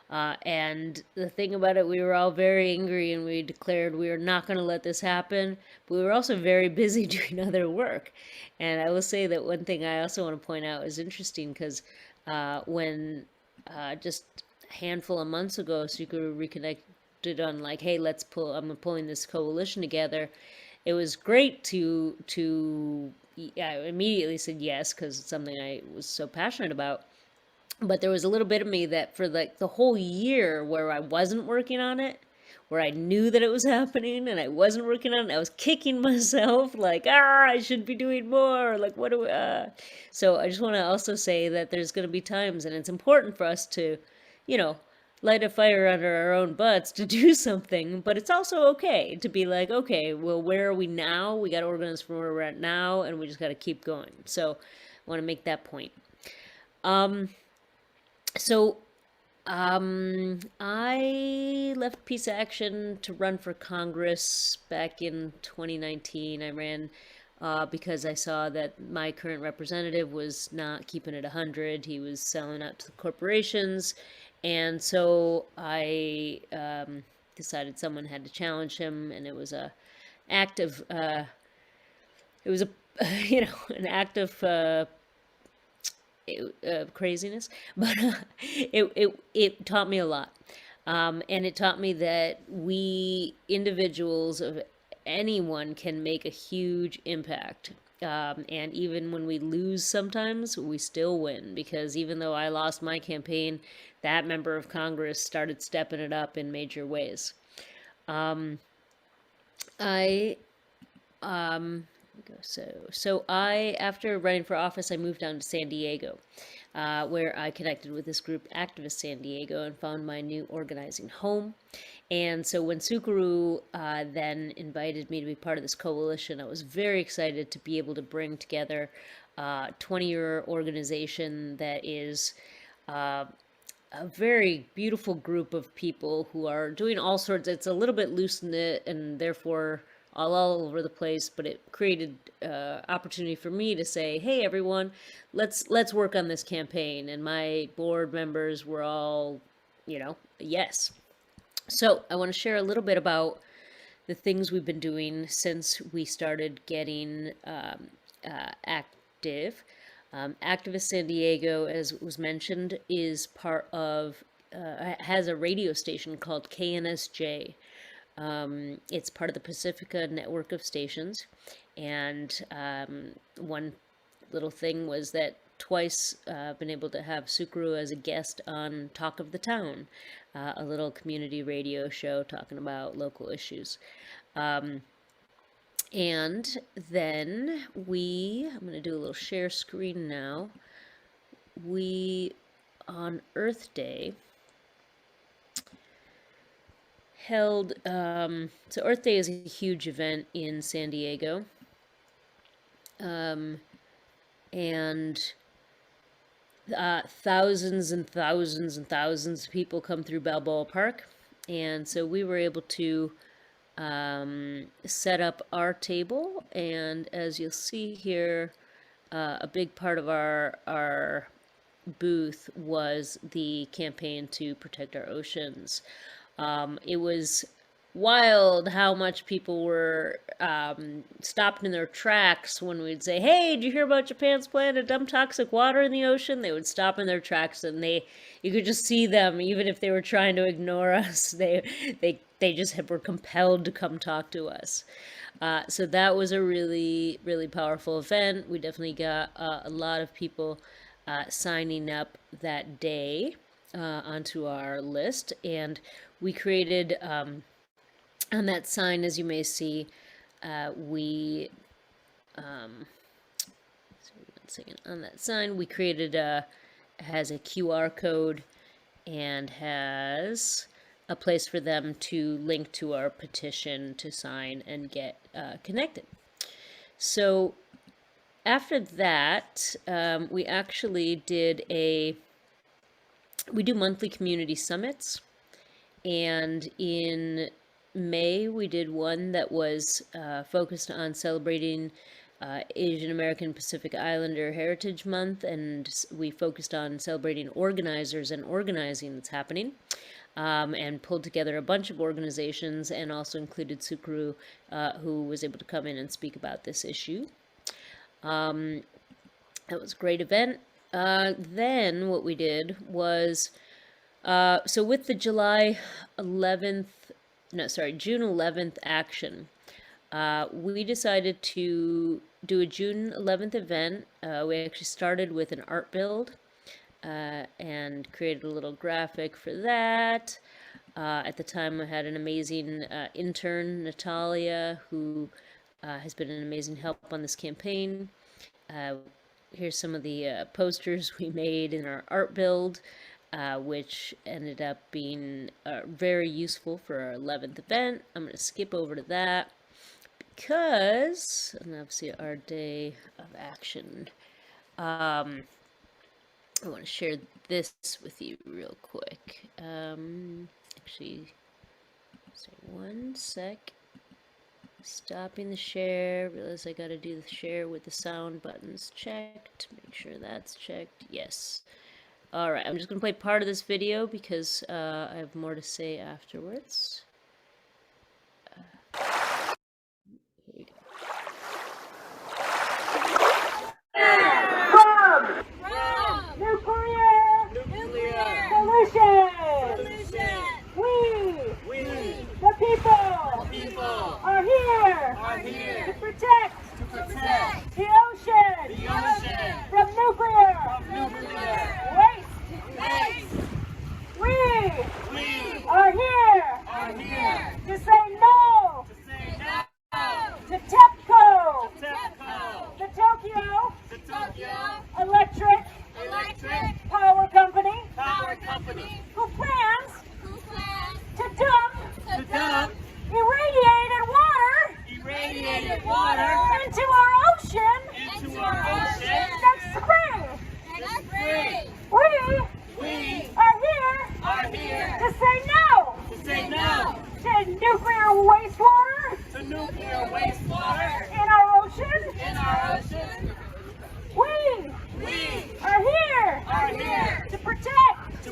And the thing about it, we were all very angry and we declared we were not going to let this happen. But we were also very busy doing other work. And I will say that one thing I also want to point out is interesting because when just a handful of months ago, Sukru reconnected on like, hey, I'm pulling this coalition together. It was great I immediately said yes because it's something I was so passionate about. But there was a little bit of me that for like the whole year where I wasn't working on it, where I knew that it was happening and I wasn't working on it, I was kicking myself like, I should be doing more. Like, what do we, So I just want to also say that there's going to be times, and it's important for us to, light a fire under our own butts to do something, but it's also okay to be like, okay, well, where are we now? We got to organize from where we're at now, and we just got to keep going. So I want to make that point. I left Peace Action to run for Congress back in 2019. I ran because I saw that my current representative was not keeping it 100. He was selling out to the corporations. And so I decided someone had to challenge him, and it was an act of an act of craziness, but it taught me a lot, and it taught me that we individuals of anyone can make a huge impact. And even when we lose sometimes, we still win, because even though I lost my campaign, that member of Congress started stepping it up in major ways. So after running for office, I moved down to San Diego. where I connected with this group, Activist San Diego, and found my new organizing home. And so when Sukuru then invited me to be part of this coalition, I was very excited to be able to bring together a 20-year organization that is a very beautiful group of people who are doing all sorts. It's a little bit loose-knit and therefore all over the place, but it created opportunity for me to say, hey, everyone, let's work on this campaign. And my board members were all, yes. So I want to share a little bit about the things we've been doing since we started getting active. Activist San Diego, as was mentioned, is part of, has a radio station called KNSJ. It's part of the Pacifica network of stations. And one little thing was that twice been able to have Sukuru as a guest on Talk of the Town, a little community radio show talking about local issues. And then I'm going to do a little share screen now. On Earth Day, held, so Earth Day is a huge event in San Diego. And thousands and thousands and thousands of people come through Balboa Park. And so we were able to set up our table. And as you'll see here, a big part of our booth was the campaign to protect our oceans. It was wild how much people were stopped in their tracks when we'd say, hey, did you hear about Japan's plan to dump toxic water in the ocean? They would stop in their tracks, and you could just see them, even if they were trying to ignore us, they just were compelled to come talk to us. So that was a really, really powerful event. We definitely got a lot of people signing up that day onto our list, and we created on that sign, as you may see, sorry, 1 second. On that sign, we created has a QR code and has a place for them to link to our petition to sign and get connected. So after that, we actually we do monthly community summits, and in May, we did one that was focused on celebrating Asian American Pacific Islander Heritage Month, and we focused on celebrating organizers and organizing that's happening, and pulled together a bunch of organizations and also included Sukuru, who was able to come in and speak about this issue. That was a great event. Then what we did was, so with the June 11th action, we decided to do a June 11th event. We actually started with an art build and created a little graphic for that. At the time, I had an amazing intern, Natalia, who has been an amazing help on this campaign. Here's some of the posters we made in our art build, which ended up being very useful for our 11th event. I'm going to skip over to that because, and obviously our day of action, I want to share this with you real quick. Actually, sorry, 1 sec. Stopping the share. Realize I got to do the share with the sound buttons checked. Make sure that's checked. Yes. All right. I'm just going to play part of this video because I have more to say afterwards. Here we go. From nuclear solution. We the people are here to protect the ocean from nuclear waste. We are here to say no to TEPCO, the Tokyo Electric Into our ocean. Into our ocean. Next spring. Next spring. We are here to say no. To say no To nuclear wastewater to nuclear wastewater in our ocean. in our ocean. We We are here to protect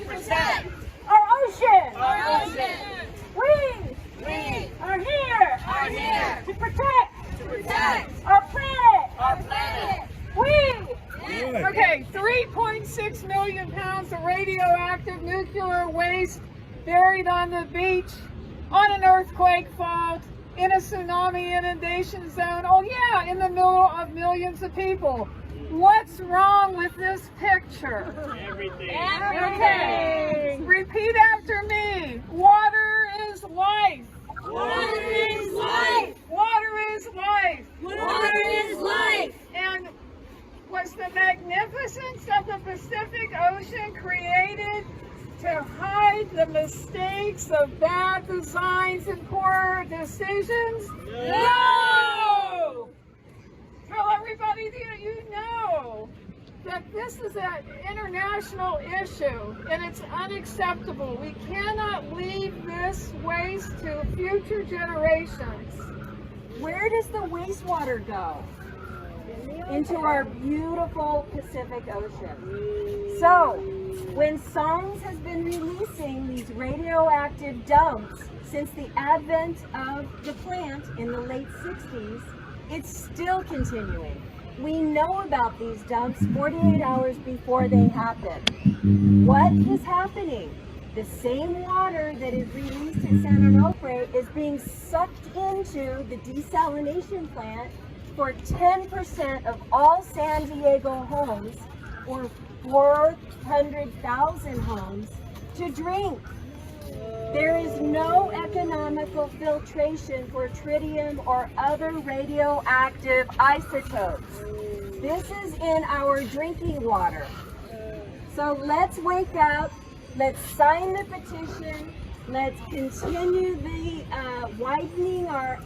our ocean. ocean. We are here to to protect protect our planet. our planet. Okay, 3.6 million pounds of radioactive nuclear waste buried on the beach, on an earthquake fault, in a tsunami inundation zone. Oh yeah, in the middle of millions of people. What's wrong with this picture? Everything. Okay, repeat after me. Water is life. Water is life. Water is life. Water is life. And was the magnificence of the Pacific Ocean created to hide the mistakes of bad designs and poor decisions? No! Tell everybody that you know that this is an international issue and it's unacceptable. We cannot leave this waste to future generations. Where does the wastewater go? Into our beautiful Pacific Ocean. So, when science has been releasing these radioactive dumps since the advent of the plant in the late 60s, it's still continuing. We know about these dumps 48 hours before they happen. What is happening? The same water that is released at San Onofre is being sucked into the desalination plant for 10% of all San Diego homes, or 400,000 homes, to drink. There is no economical filtration for tritium or other radioactive isotopes. This is in our drinking water. So let's wake up, let's sign the petition, let's continue the widening our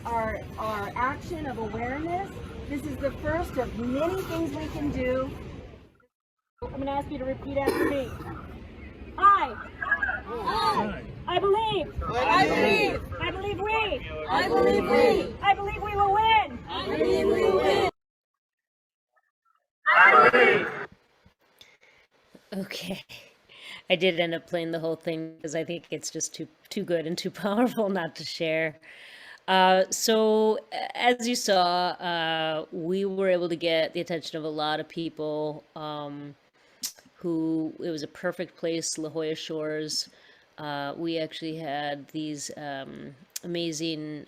action of awareness. This is the first of many things we can do. I'm going to ask you to repeat after me. I believe. I believe. I believe we. I believe we. I believe we will win. I believe we win. Okay. I did end up playing the whole thing because I think it's just too good and too powerful not to share. So as you saw, we were able to get the attention of a lot of people who, it was a perfect place, La Jolla Shores. We actually had these amazing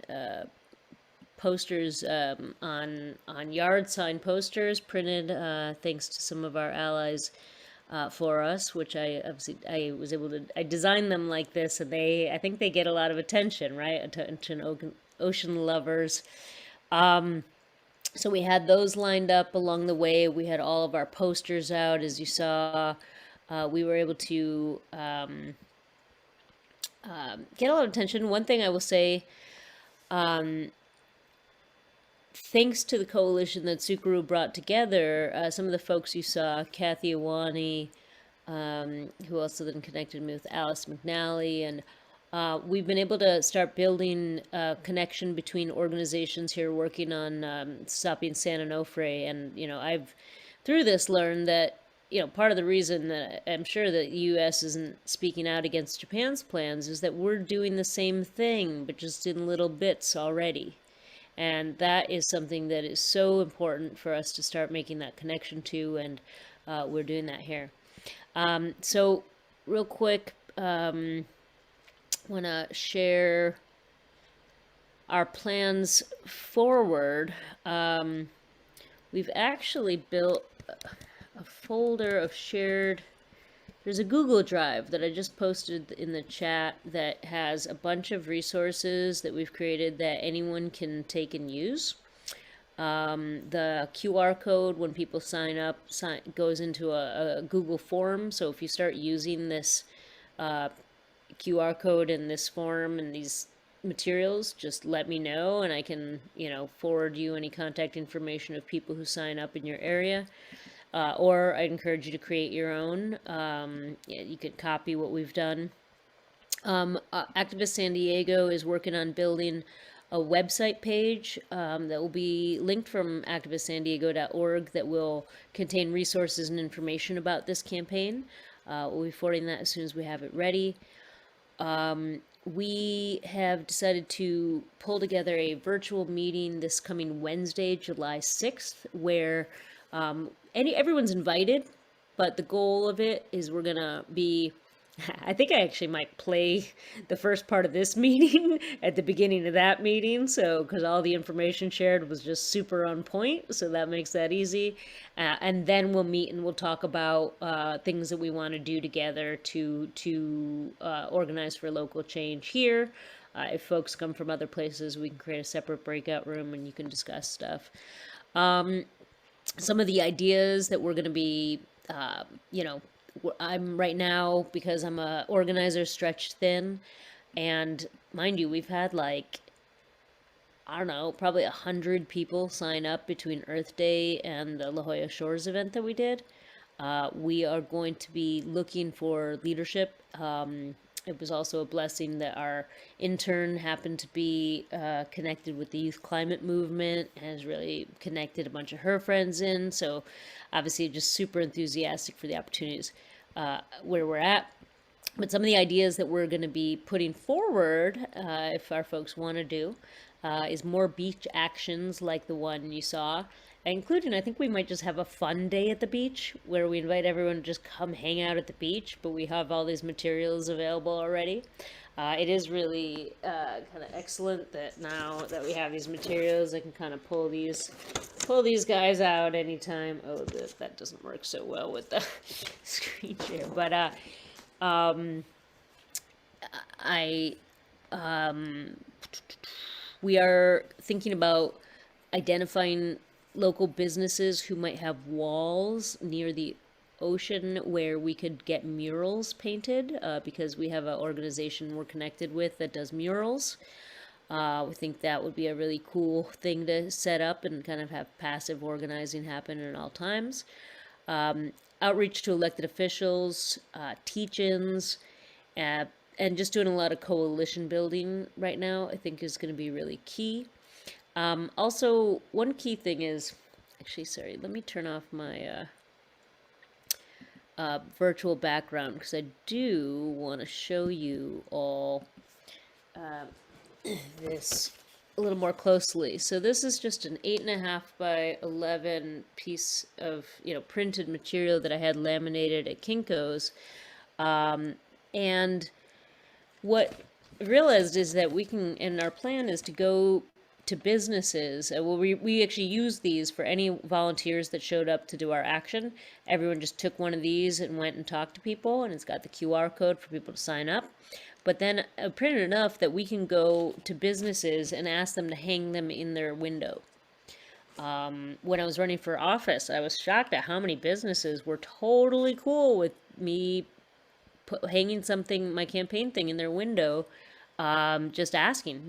posters on yard sign posters printed thanks to some of our allies for us, which I was able to, I designed them like this, and I think they get a lot of attention, right? Attention ocean lovers. So we had those lined up along the way. We had all of our posters out, as you saw. We were able to get a lot of attention. One thing I will say, thanks to the coalition that Sukuru brought together, some of the folks you saw, Kathy Awani, who also then connected me with Alice McNally, and we've been able to start building a connection between organizations here working on stopping San Onofre. And, I've through this learned that, part of the reason that I'm sure that the U.S. isn't speaking out against Japan's plans is that we're doing the same thing, but just in little bits already. And that is something that is so important for us to start making that connection to, and we're doing that here. So real quick, want to share our plans forward. We've actually built a folder of shared, there's a Google Drive that I just posted in the chat that has a bunch of resources that we've created that anyone can take and use. The QR code when people sign up goes into a Google form. So if you start using this QR code in this form and these materials, just let me know and I can, forward you any contact information of people who sign up in your area. Or I'd encourage you to create your own. Yeah, you could copy what we've done. Activist San Diego is working on building a website page that will be linked from activistsandiego.org that will contain resources and information about this campaign. We'll be forwarding that as soon as we have it ready. We have decided to pull together a virtual meeting this coming Wednesday, July 6th, where everyone's invited, but the goal of it is we're gonna be, I think I actually might play the first part of this meeting at the beginning of that meeting, so because all the information shared was just super on point, so that makes that easy. And then we'll meet and we'll talk about things that we want to do together to organize for local change here. If folks come from other places, we can create a separate breakout room and you can discuss stuff. Some of the ideas that we're going to be, I'm right now, because I'm a organizer, stretched thin, and mind you, we've had like, I don't know, probably 100 people sign up between Earth Day and the La Jolla Shores event that we did. We are going to be looking for leadership. It was also a blessing that our intern happened to be connected with the youth climate movement, has really connected a bunch of her friends in. So obviously just super enthusiastic for the opportunities where we're at. But some of the ideas that we're going to be putting forward, if our folks want to do, is more beach actions like the one you saw, including, I think we might just have a fun day at the beach where we invite everyone to just come hang out at the beach, but we have all these materials available already. It is really kind of excellent that now that we have these materials, I can kind of pull these guys out anytime. Oh, that doesn't work so well with the screen share, but we are thinking about identifying local businesses who might have walls near the ocean where we could get murals painted, because we have an organization we're connected with that does murals. We think that would be a really cool thing to set up and kind of have passive organizing happen at all times. Outreach to elected officials, teach-ins, and just doing a lot of coalition building right now, I think is going to be really key. Also, one key thing is, actually, sorry, let me turn off my virtual background because I do want to show you all this a little more closely. So this is just an 8.5 by 11 piece of printed material that I had laminated at Kinko's, and what I realized is that we can, and our plan is to go to businesses. Well, we actually used these for any volunteers that showed up to do our action. Everyone just took one of these and went and talked to people, and it's got the QR code for people to sign up. But then I printed enough that we can go to businesses and ask them to hang them in their window. When I was running for office, I was shocked at how many businesses were totally cool with me hanging something, my campaign thing, in their window, just asking,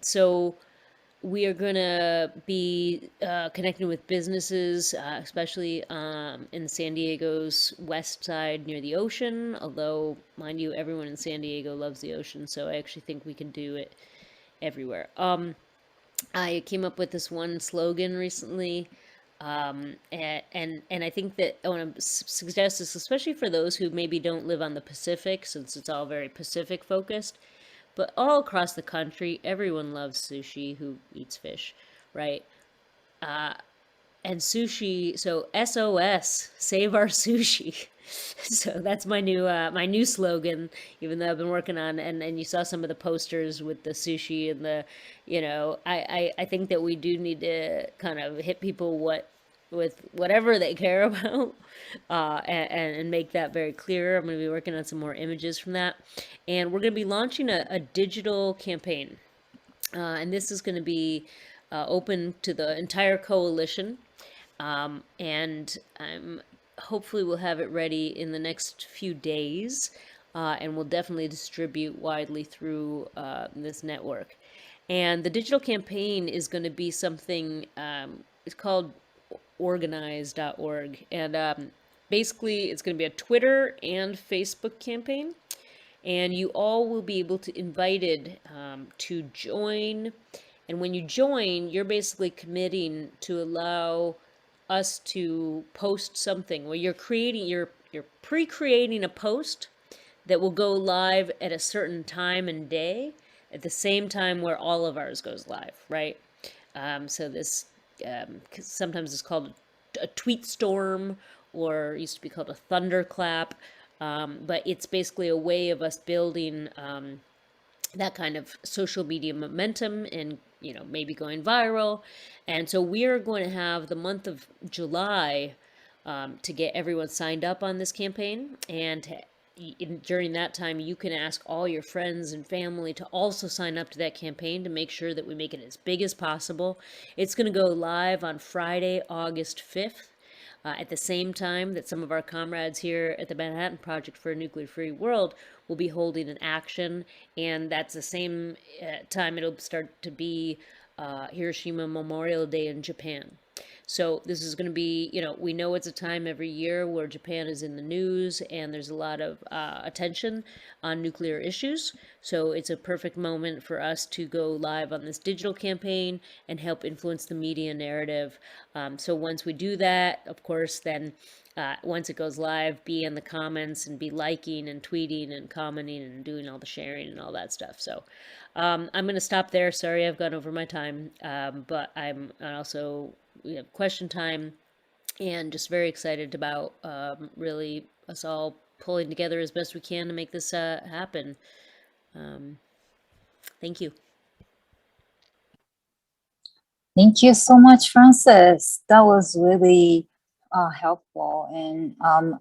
So we are going to be connecting with businesses, especially in San Diego's west side near the ocean, although, mind you, everyone in San Diego loves the ocean, so I actually think we can do it everywhere. I came up with this one slogan recently, and I think that I want to suggest this, especially for those who maybe don't live on the Pacific, since it's all very Pacific focused. But all across the country, everyone loves sushi who eats fish, right? And sushi, so SOS, save our sushi. So that's my new slogan, even though I've been working on, and you saw some of the posters with the sushi and the, I think that we do need to kind of hit people with whatever they care about, and make that very clear. I'm going to be working on some more images from that. And we're going to be launching a digital campaign. And this is going to be open to the entire coalition. And hopefully we'll have it ready in the next few days. and we'll definitely distribute widely through this network. And the digital campaign is going to be something, it's called organize.org. And basically, it's going to be a Twitter and Facebook campaign. And you all will be able to invited to join. And when you join, you're basically committing to allow us to post something where you're pre-creating a post that will go live at a certain time and day at the same time where all of ours goes live, right? So this sometimes it's called a tweet storm, or used to be called a thunderclap, but it's basically a way of us building that kind of social media momentum and, you know, maybe going viral. And so we're going to have the month of July to get everyone signed up on this campaign. And during that time, you can ask all your friends and family to also sign up to that campaign to make sure that we make it as big as possible. It's going to go live on Friday, August 5th. At the same time that some of our comrades here at the Manhattan Project for a Nuclear-Free World will be holding an action, and that's the same time it'll start to be Hiroshima Memorial Day in Japan. So this is going to be, you know, we know it's a time every year where Japan is in the news and there's a lot of attention on nuclear issues. So it's a perfect moment for us to go live on this digital campaign and help influence the media narrative. So once we do that, of course, then once it goes live, be in the comments and be liking and tweeting and commenting and doing all the sharing and all that stuff. So I'm going to stop there. Sorry, I've gone over my time, but I'm also, we have question time, and just very excited about really us all pulling together as best we can to make this happen. Thank you. Thank you so much, Frances. That was really helpful, and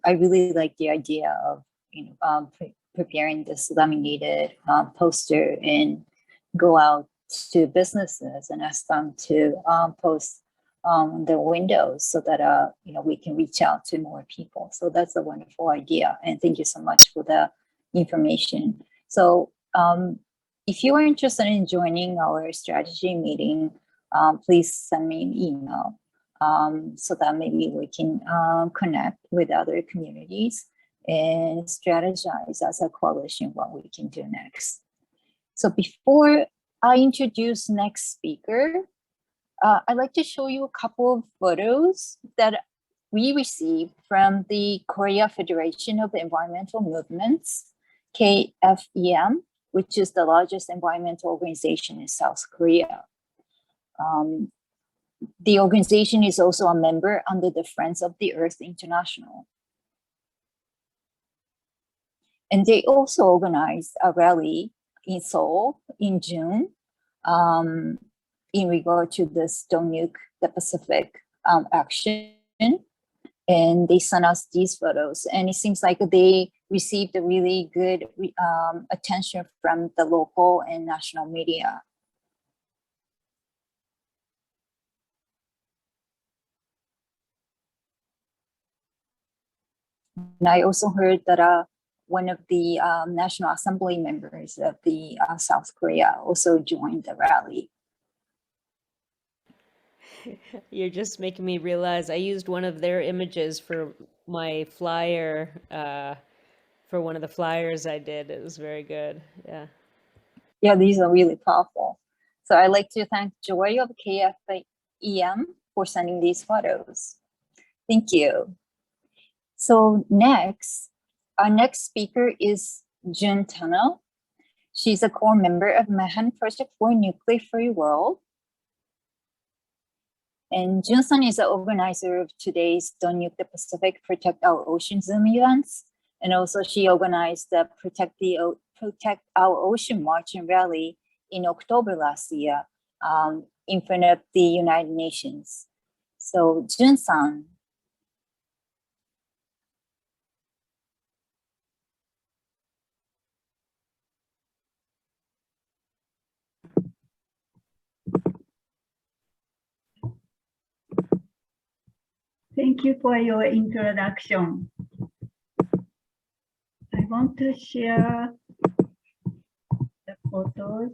I really like the idea of, you know, preparing this laminated poster and go out to businesses and ask them to post the windows so that you know, we can reach out to more people. So that's a wonderful idea, and thank you so much for the information. So if you are interested in joining our strategy meeting, please send me an email so that maybe we can connect with other communities and strategize as a coalition what we can do next. So before I introduce next speaker, I'd like to show you a couple of photos that we received from the Korea Federation of Environmental Movements, KFEM, which is the largest environmental organization in South Korea. The organization is also a member under the Friends of the Earth International. And they also organized a rally in Seoul in June in regard to this Don't Nuke the Pacific action. And they sent us these photos, and it seems like they received a really good attention from the local and national media. And I also heard that one of the National Assembly members of the South Korea also joined the rally. You're just making me realize I used one of their images for my flyer, for one of the flyers I did. It was very good. Yeah. Yeah, these are really powerful. So I'd like to thank Joy of KFEM for sending these photos. Thank you. So next, our next speaker is Jun Tunnel. She's a core member of Manhattan Project for a Nuclear-Free World. And Jun-san is the organizer of today's Don't Nuke the Pacific, Protect Our Ocean Zoom events. And also she organized the Protect Our Ocean March and Rally in October last year in front of the United Nations. So Jun-san. Thank you for your introduction. I want to share the photos.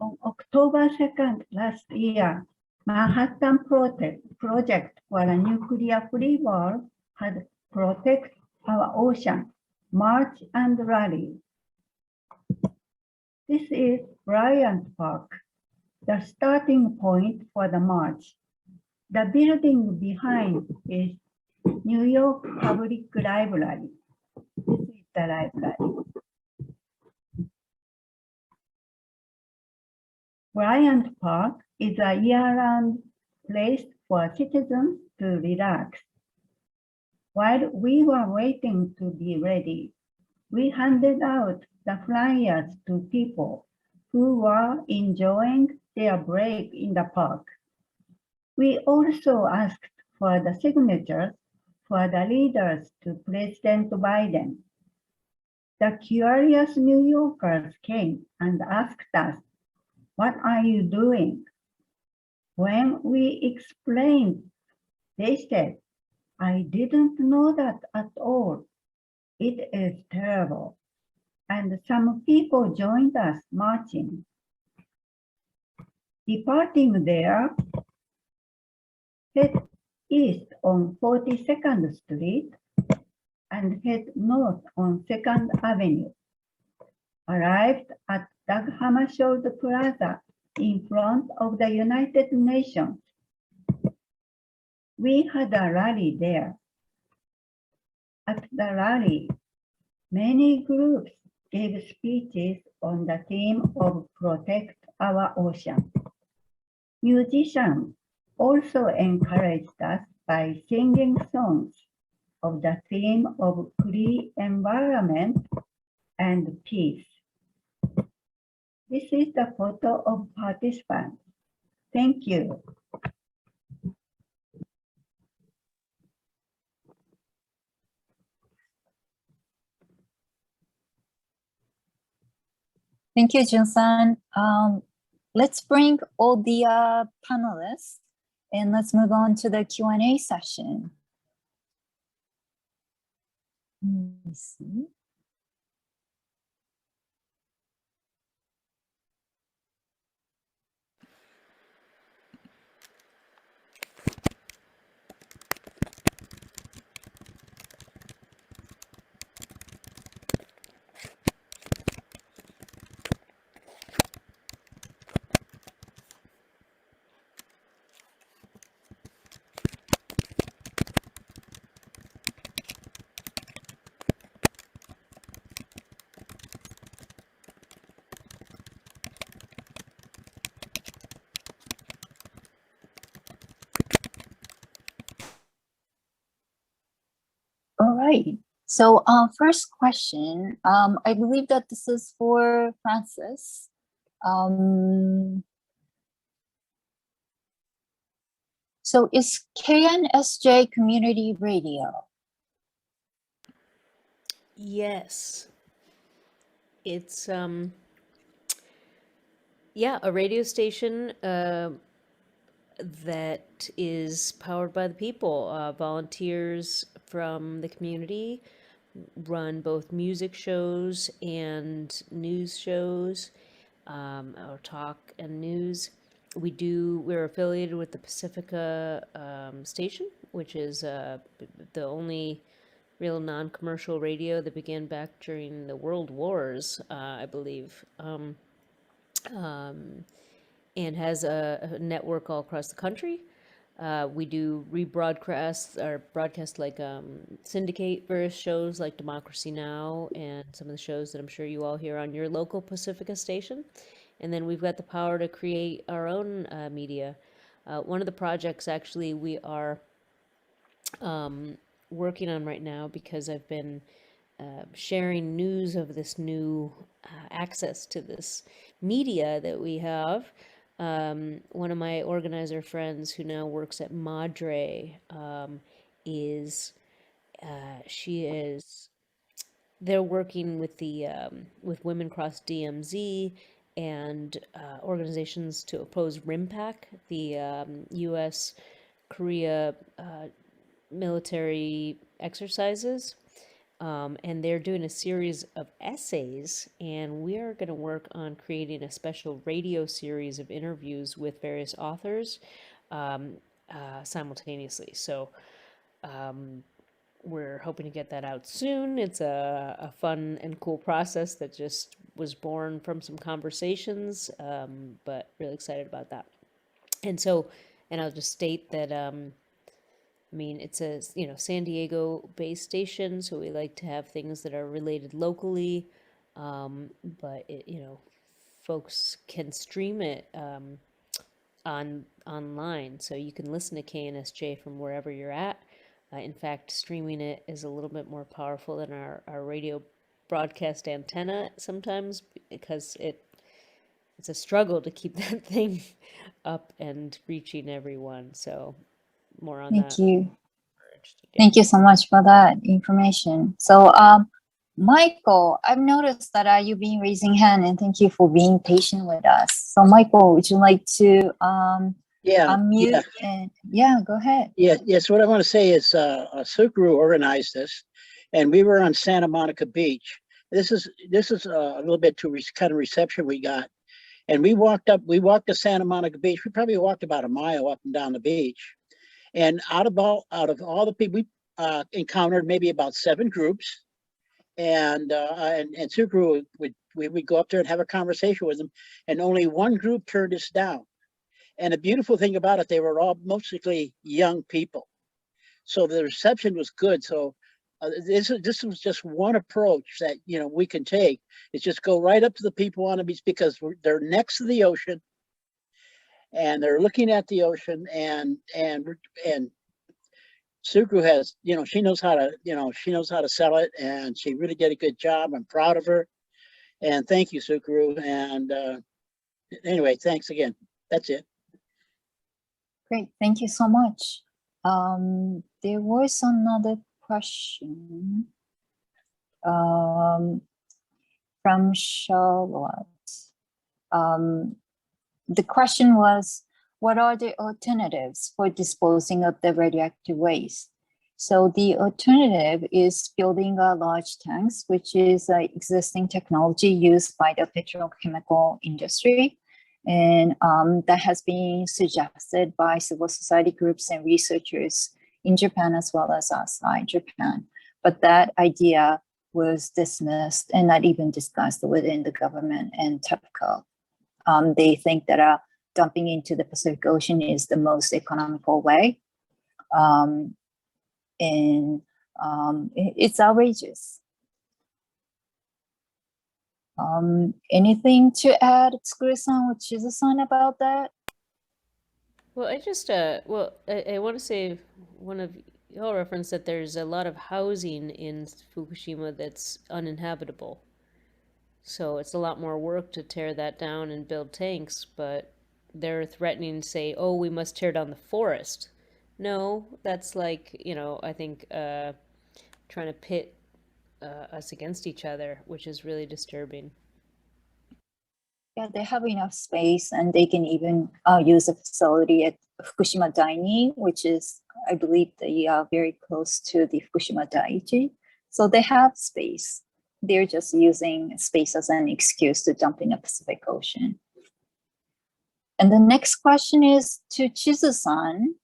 On October 2nd last year, Manhattan Project for a Nuclear-Free World had Protect Our Ocean March and Rally. This is Bryant Park, the starting point for the march. The building behind is New York Public Library. This is the library. Bryant Park is a year-round place for citizens to relax. While we were waiting to be ready, we handed out the flyers to people who were enjoying their break in the park. We also asked for the signatures for the leaders to President Biden. The curious New Yorkers came and asked us, "What are you doing?" When we explained, they said, "I didn't know that at all. It is terrible." And some people joined us marching. Departing there, head east on 42nd Street and head north on 2nd Avenue. Arrived at Dag Hammarskjöld Plaza in front of the United Nations. We had a rally there. At the rally, many groups gave speeches on the theme of Protect Our Ocean. Musicians also encouraged us by singing songs of the theme of free environment and peace. This is the photo of participants. Thank you. Thank you, Jun-san. Let's bring all the panelists and let's move on to the Q&A session. Let me see. All right. So first question, I believe that this is for Francis. So is KNSJ Community Radio? Yes. It's yeah, a radio station that is powered by the people. Volunteers from the community run both music shows and news shows, or talk and news. We're affiliated with the Pacifica station, which is the only real non-commercial radio that began back during the World Wars, I believe. And has a network all across the country. We do rebroadcasts or broadcast like syndicate various shows like Democracy Now! And some of the shows that I'm sure you all hear on your local Pacifica station. And then we've got the power to create our own media. One of the projects actually we are working on right now, because I've been sharing news of this new access to this media that we have. One of my organizer friends who now works at Madre she is they're working with the with Women Cross DMZ and organizations to oppose RIMPAC, the U.S. Korea military exercises. And they're doing a series of essays, and we are going to work on creating a special radio series of interviews with various authors simultaneously. So we're hoping to get that out soon. It's a fun and cool process that just was born from some conversations, but really excited about that. And so, and I'll just state that I mean, it's a, you know, San Diego base station, so we like to have things that are related locally, but it, you know, folks can stream it online, so you can listen to KNSJ from wherever you're at. In fact, streaming it is a little bit more powerful than our radio broadcast antenna sometimes, because it's a struggle to keep that thing up and reaching everyone. So more on that. Thank you. Thank you so much for that information. So, Michael, I've noticed that you've been raising hand, and thank you for being patient with us. So, Michael, would you like to unmute? And go ahead. Yes. What I want to say is Sukru organized this, and we were on Santa Monica Beach. This is a little bit too kind of reception we got, and we walked to Santa Monica Beach. We probably walked about a mile up and down the beach. And out of all the people, we encountered maybe about 7 groups, and Sukru would go up there and have a conversation with them, and only one group turned us down. And the beautiful thing about it, they were all mostly young people, so the reception was good. So this was just one approach that we can take. Is just go right up to the people on the beach, because they're next to the ocean. And they're looking at the ocean, and Sukru has, she knows how to sell it, and she really did a good job. I'm proud of her, and thank you, Sukru. And anyway, thanks again. That's it. Great, thank you so much. There was another question from Charlotte. The question was, what are the alternatives for disposing of the radioactive waste? So the alternative is building large tanks, which is existing technology used by the petrochemical industry. And that has been suggested by civil society groups and researchers in Japan as well as outside Japan. But that idea was dismissed and not even discussed within the government and TEPCO. They think that dumping into the Pacific Ocean is the most economical way. It's outrageous. Anything to add, Tsukuru-san or Chizu-san, about that? Well, I just, I want to say, one of y'all referenced that there's a lot of housing in Fukushima that's uninhabitable. So it's a lot more work to tear that down and build tanks, but they're threatening to say, oh, we must tear down the forest. No, that's like, I think trying to pit us against each other, which is really disturbing. Yeah, they have enough space, and they can even use a facility at Fukushima Daiichi, which is, I believe, very close to the Fukushima Daiichi. So they have space. They're just using space as an excuse to dump in the Pacific Ocean. And the next question is to Chizu-san.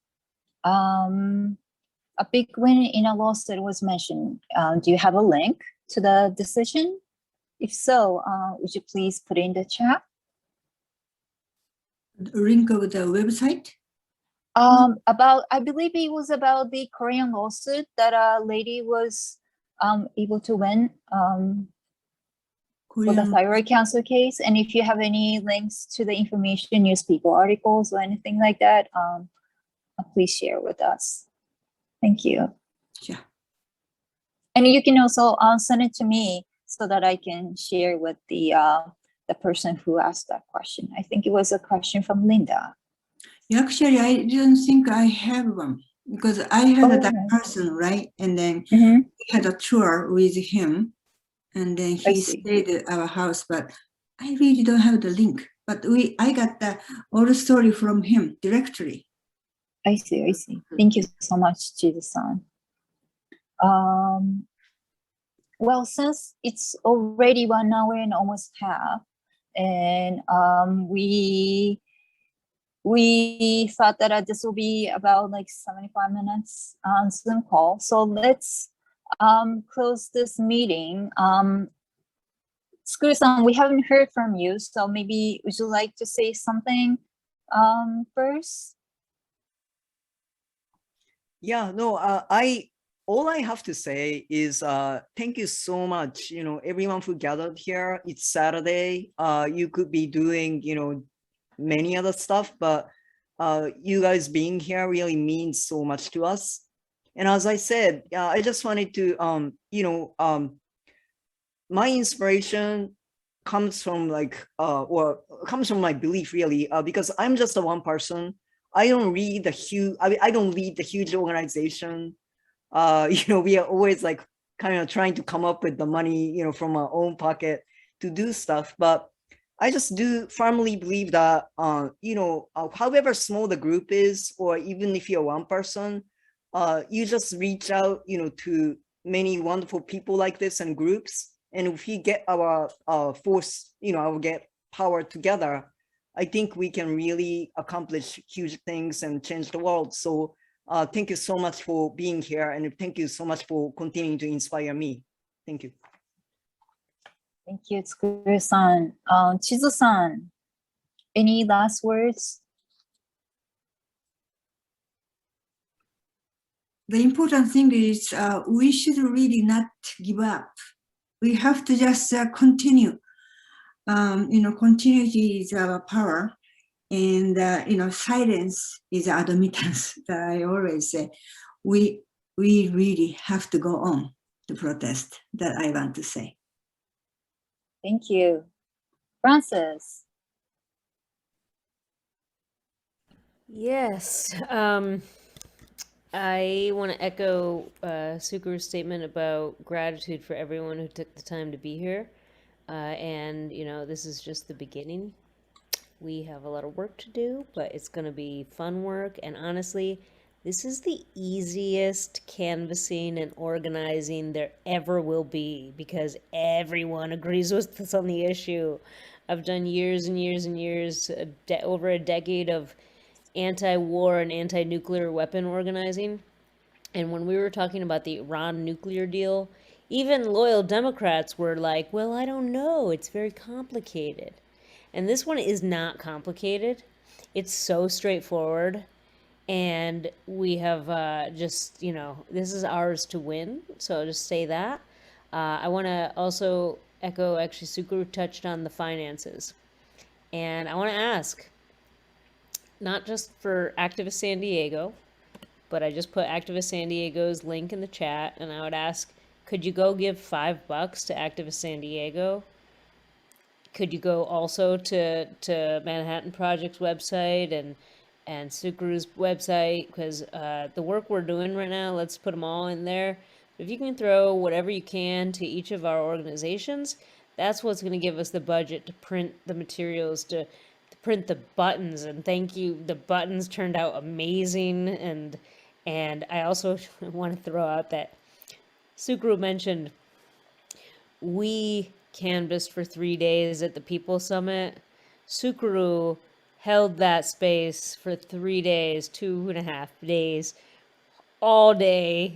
A big win in a lawsuit was mentioned. Do you have a link to the decision? If so, would you please put it in the chat? Link of the website? I believe it was about the Korean lawsuit that a lady was able to win for the thyroid cancer case. And if you have any links to the information, newspaper articles or anything like that, please share with us. Thank you. Yeah. And you can also send it to me so that I can share with the person who asked that question. I think it was a question from Linda. Actually, I didn't think I have one, because I had that person, right? And then we had a tour with him. and then I he see. stayed at our house, but I really don't have the link. But I got the whole story from him directly. I see, I see. Thank you so much, Chizu-san. Well, since it's already 1 hour and almost half, and we thought that this will be about like 75 minutes on Zoom call. So let's close this meeting. Skuru-san, we haven't heard from you, so maybe would you like to say something first? Yeah, no, all I have to say is thank you so much, everyone who gathered here. It's Saturday. You could be doing, many other stuff, but you guys being here really means so much to us. And as I said, I just wanted to, my inspiration comes from comes from my belief really, because I'm just a one person. I don't lead the huge organization. We are always like kind of trying to come up with the money, from our own pocket to do stuff. But I just do firmly believe that, however small the group is, or even if you're one person, you just reach out, to many wonderful people like this and groups. And if we get our force, get power together, I think we can really accomplish huge things and change the world. So thank you so much for being here, and thank you so much for continuing to inspire me. Thank you. Thank you, Tsukuru-san. Chizu-san, any last words? The important thing is we should really not give up. We have to just continue. Continuity is our power, and silence is admittance. That I always say, we really have to go on to protest. That I want to say. Thank you. Francis. Yes. I want to echo Sukuru's statement about gratitude for everyone who took the time to be here. And, this is just the beginning. We have a lot of work to do, but it's going to be fun work. And honestly, this is the easiest canvassing and organizing there ever will be, because everyone agrees with us on the issue. I've done years and years and years, over a decade of anti-war and anti-nuclear weapon organizing. And when we were talking about the Iran nuclear deal, even loyal Democrats were like, well, I don't know, it's very complicated. And this one is not complicated. It's so straightforward. And we have this is ours to win. So I'll just say that. I want to also echo, actually, Sukuru touched on the finances. And I want to ask, not just for Activist San Diego, but I just put Activist San Diego's link in the chat, and I would ask, could you go give $5 to Activist San Diego? Could you go also to Manhattan Project's website and Sukuru's website? Because the work we're doing right now, let's put them all in there. If you can throw whatever you can to each of our organizations, that's what's going to give us the budget to print the materials, to print the buttons. And thank you, the buttons turned out amazing. And I also want to throw out that Sukuru mentioned we canvassed for 3 days at the People Summit. Sukuru held that space for 3 days, 2.5 days, all day.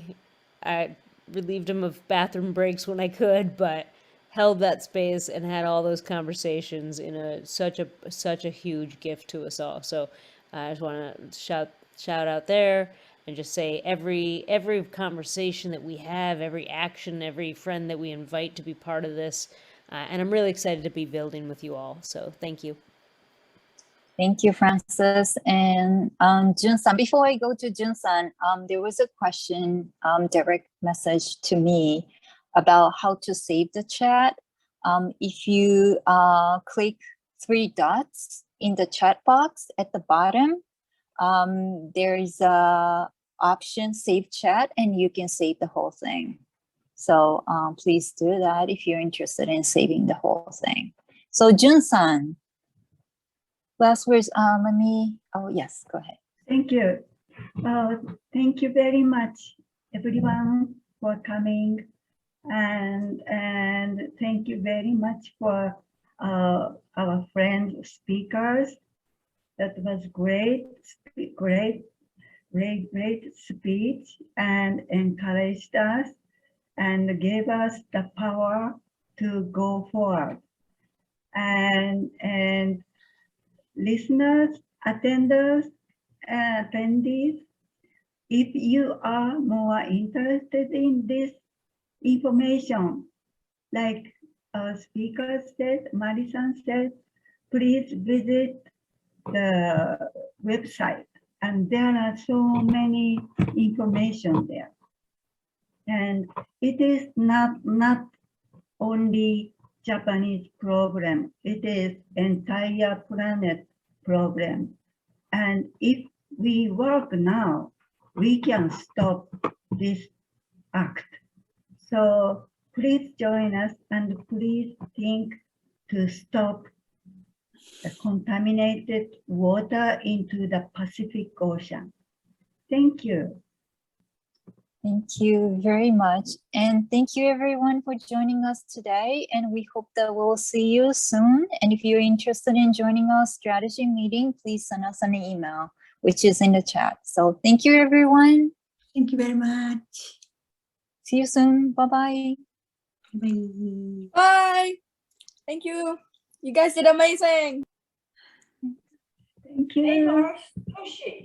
I relieved him of bathroom breaks when I could, but held that space and had all those conversations in such a huge gift to us all. So I just want to shout out there and just say every conversation that we have, every action, every friend that we invite to be part of this, and I'm really excited to be building with you all. So thank you. Thank you, Francis. And Jun-san, before I go to Jun-san, there was a question, direct message to me about how to save the chat. If you click 3 dots in the chat box at the bottom, there is a option save chat, and you can save the whole thing. So please do that if you're interested in saving the whole thing. So Jun-san, last words, oh yes, go ahead. Thank you. Thank you very much, everyone, for coming. And thank you very much for our friends speakers. That was great speech and encouraged us and gave us the power to go forward. And listeners, attenders, attendees, if you are more interested in this information, like our speaker said, Marisan said, please visit the website. And there are so many information there. And it is not only Japanese problem, it is entire planet problem. And if we work now, we can stop this act. So please join us and please think to stop the contaminated water into the Pacific Ocean. Thank you. Thank you very much. And thank you everyone for joining us today. And we hope that we'll see you soon. And if you're interested in joining our strategy meeting, please send us an email, which is in the chat. So thank you everyone. Thank you very much. See you soon. Bye-bye. Bye. Bye. Thank you. You guys did amazing. Thank you. Oh shit.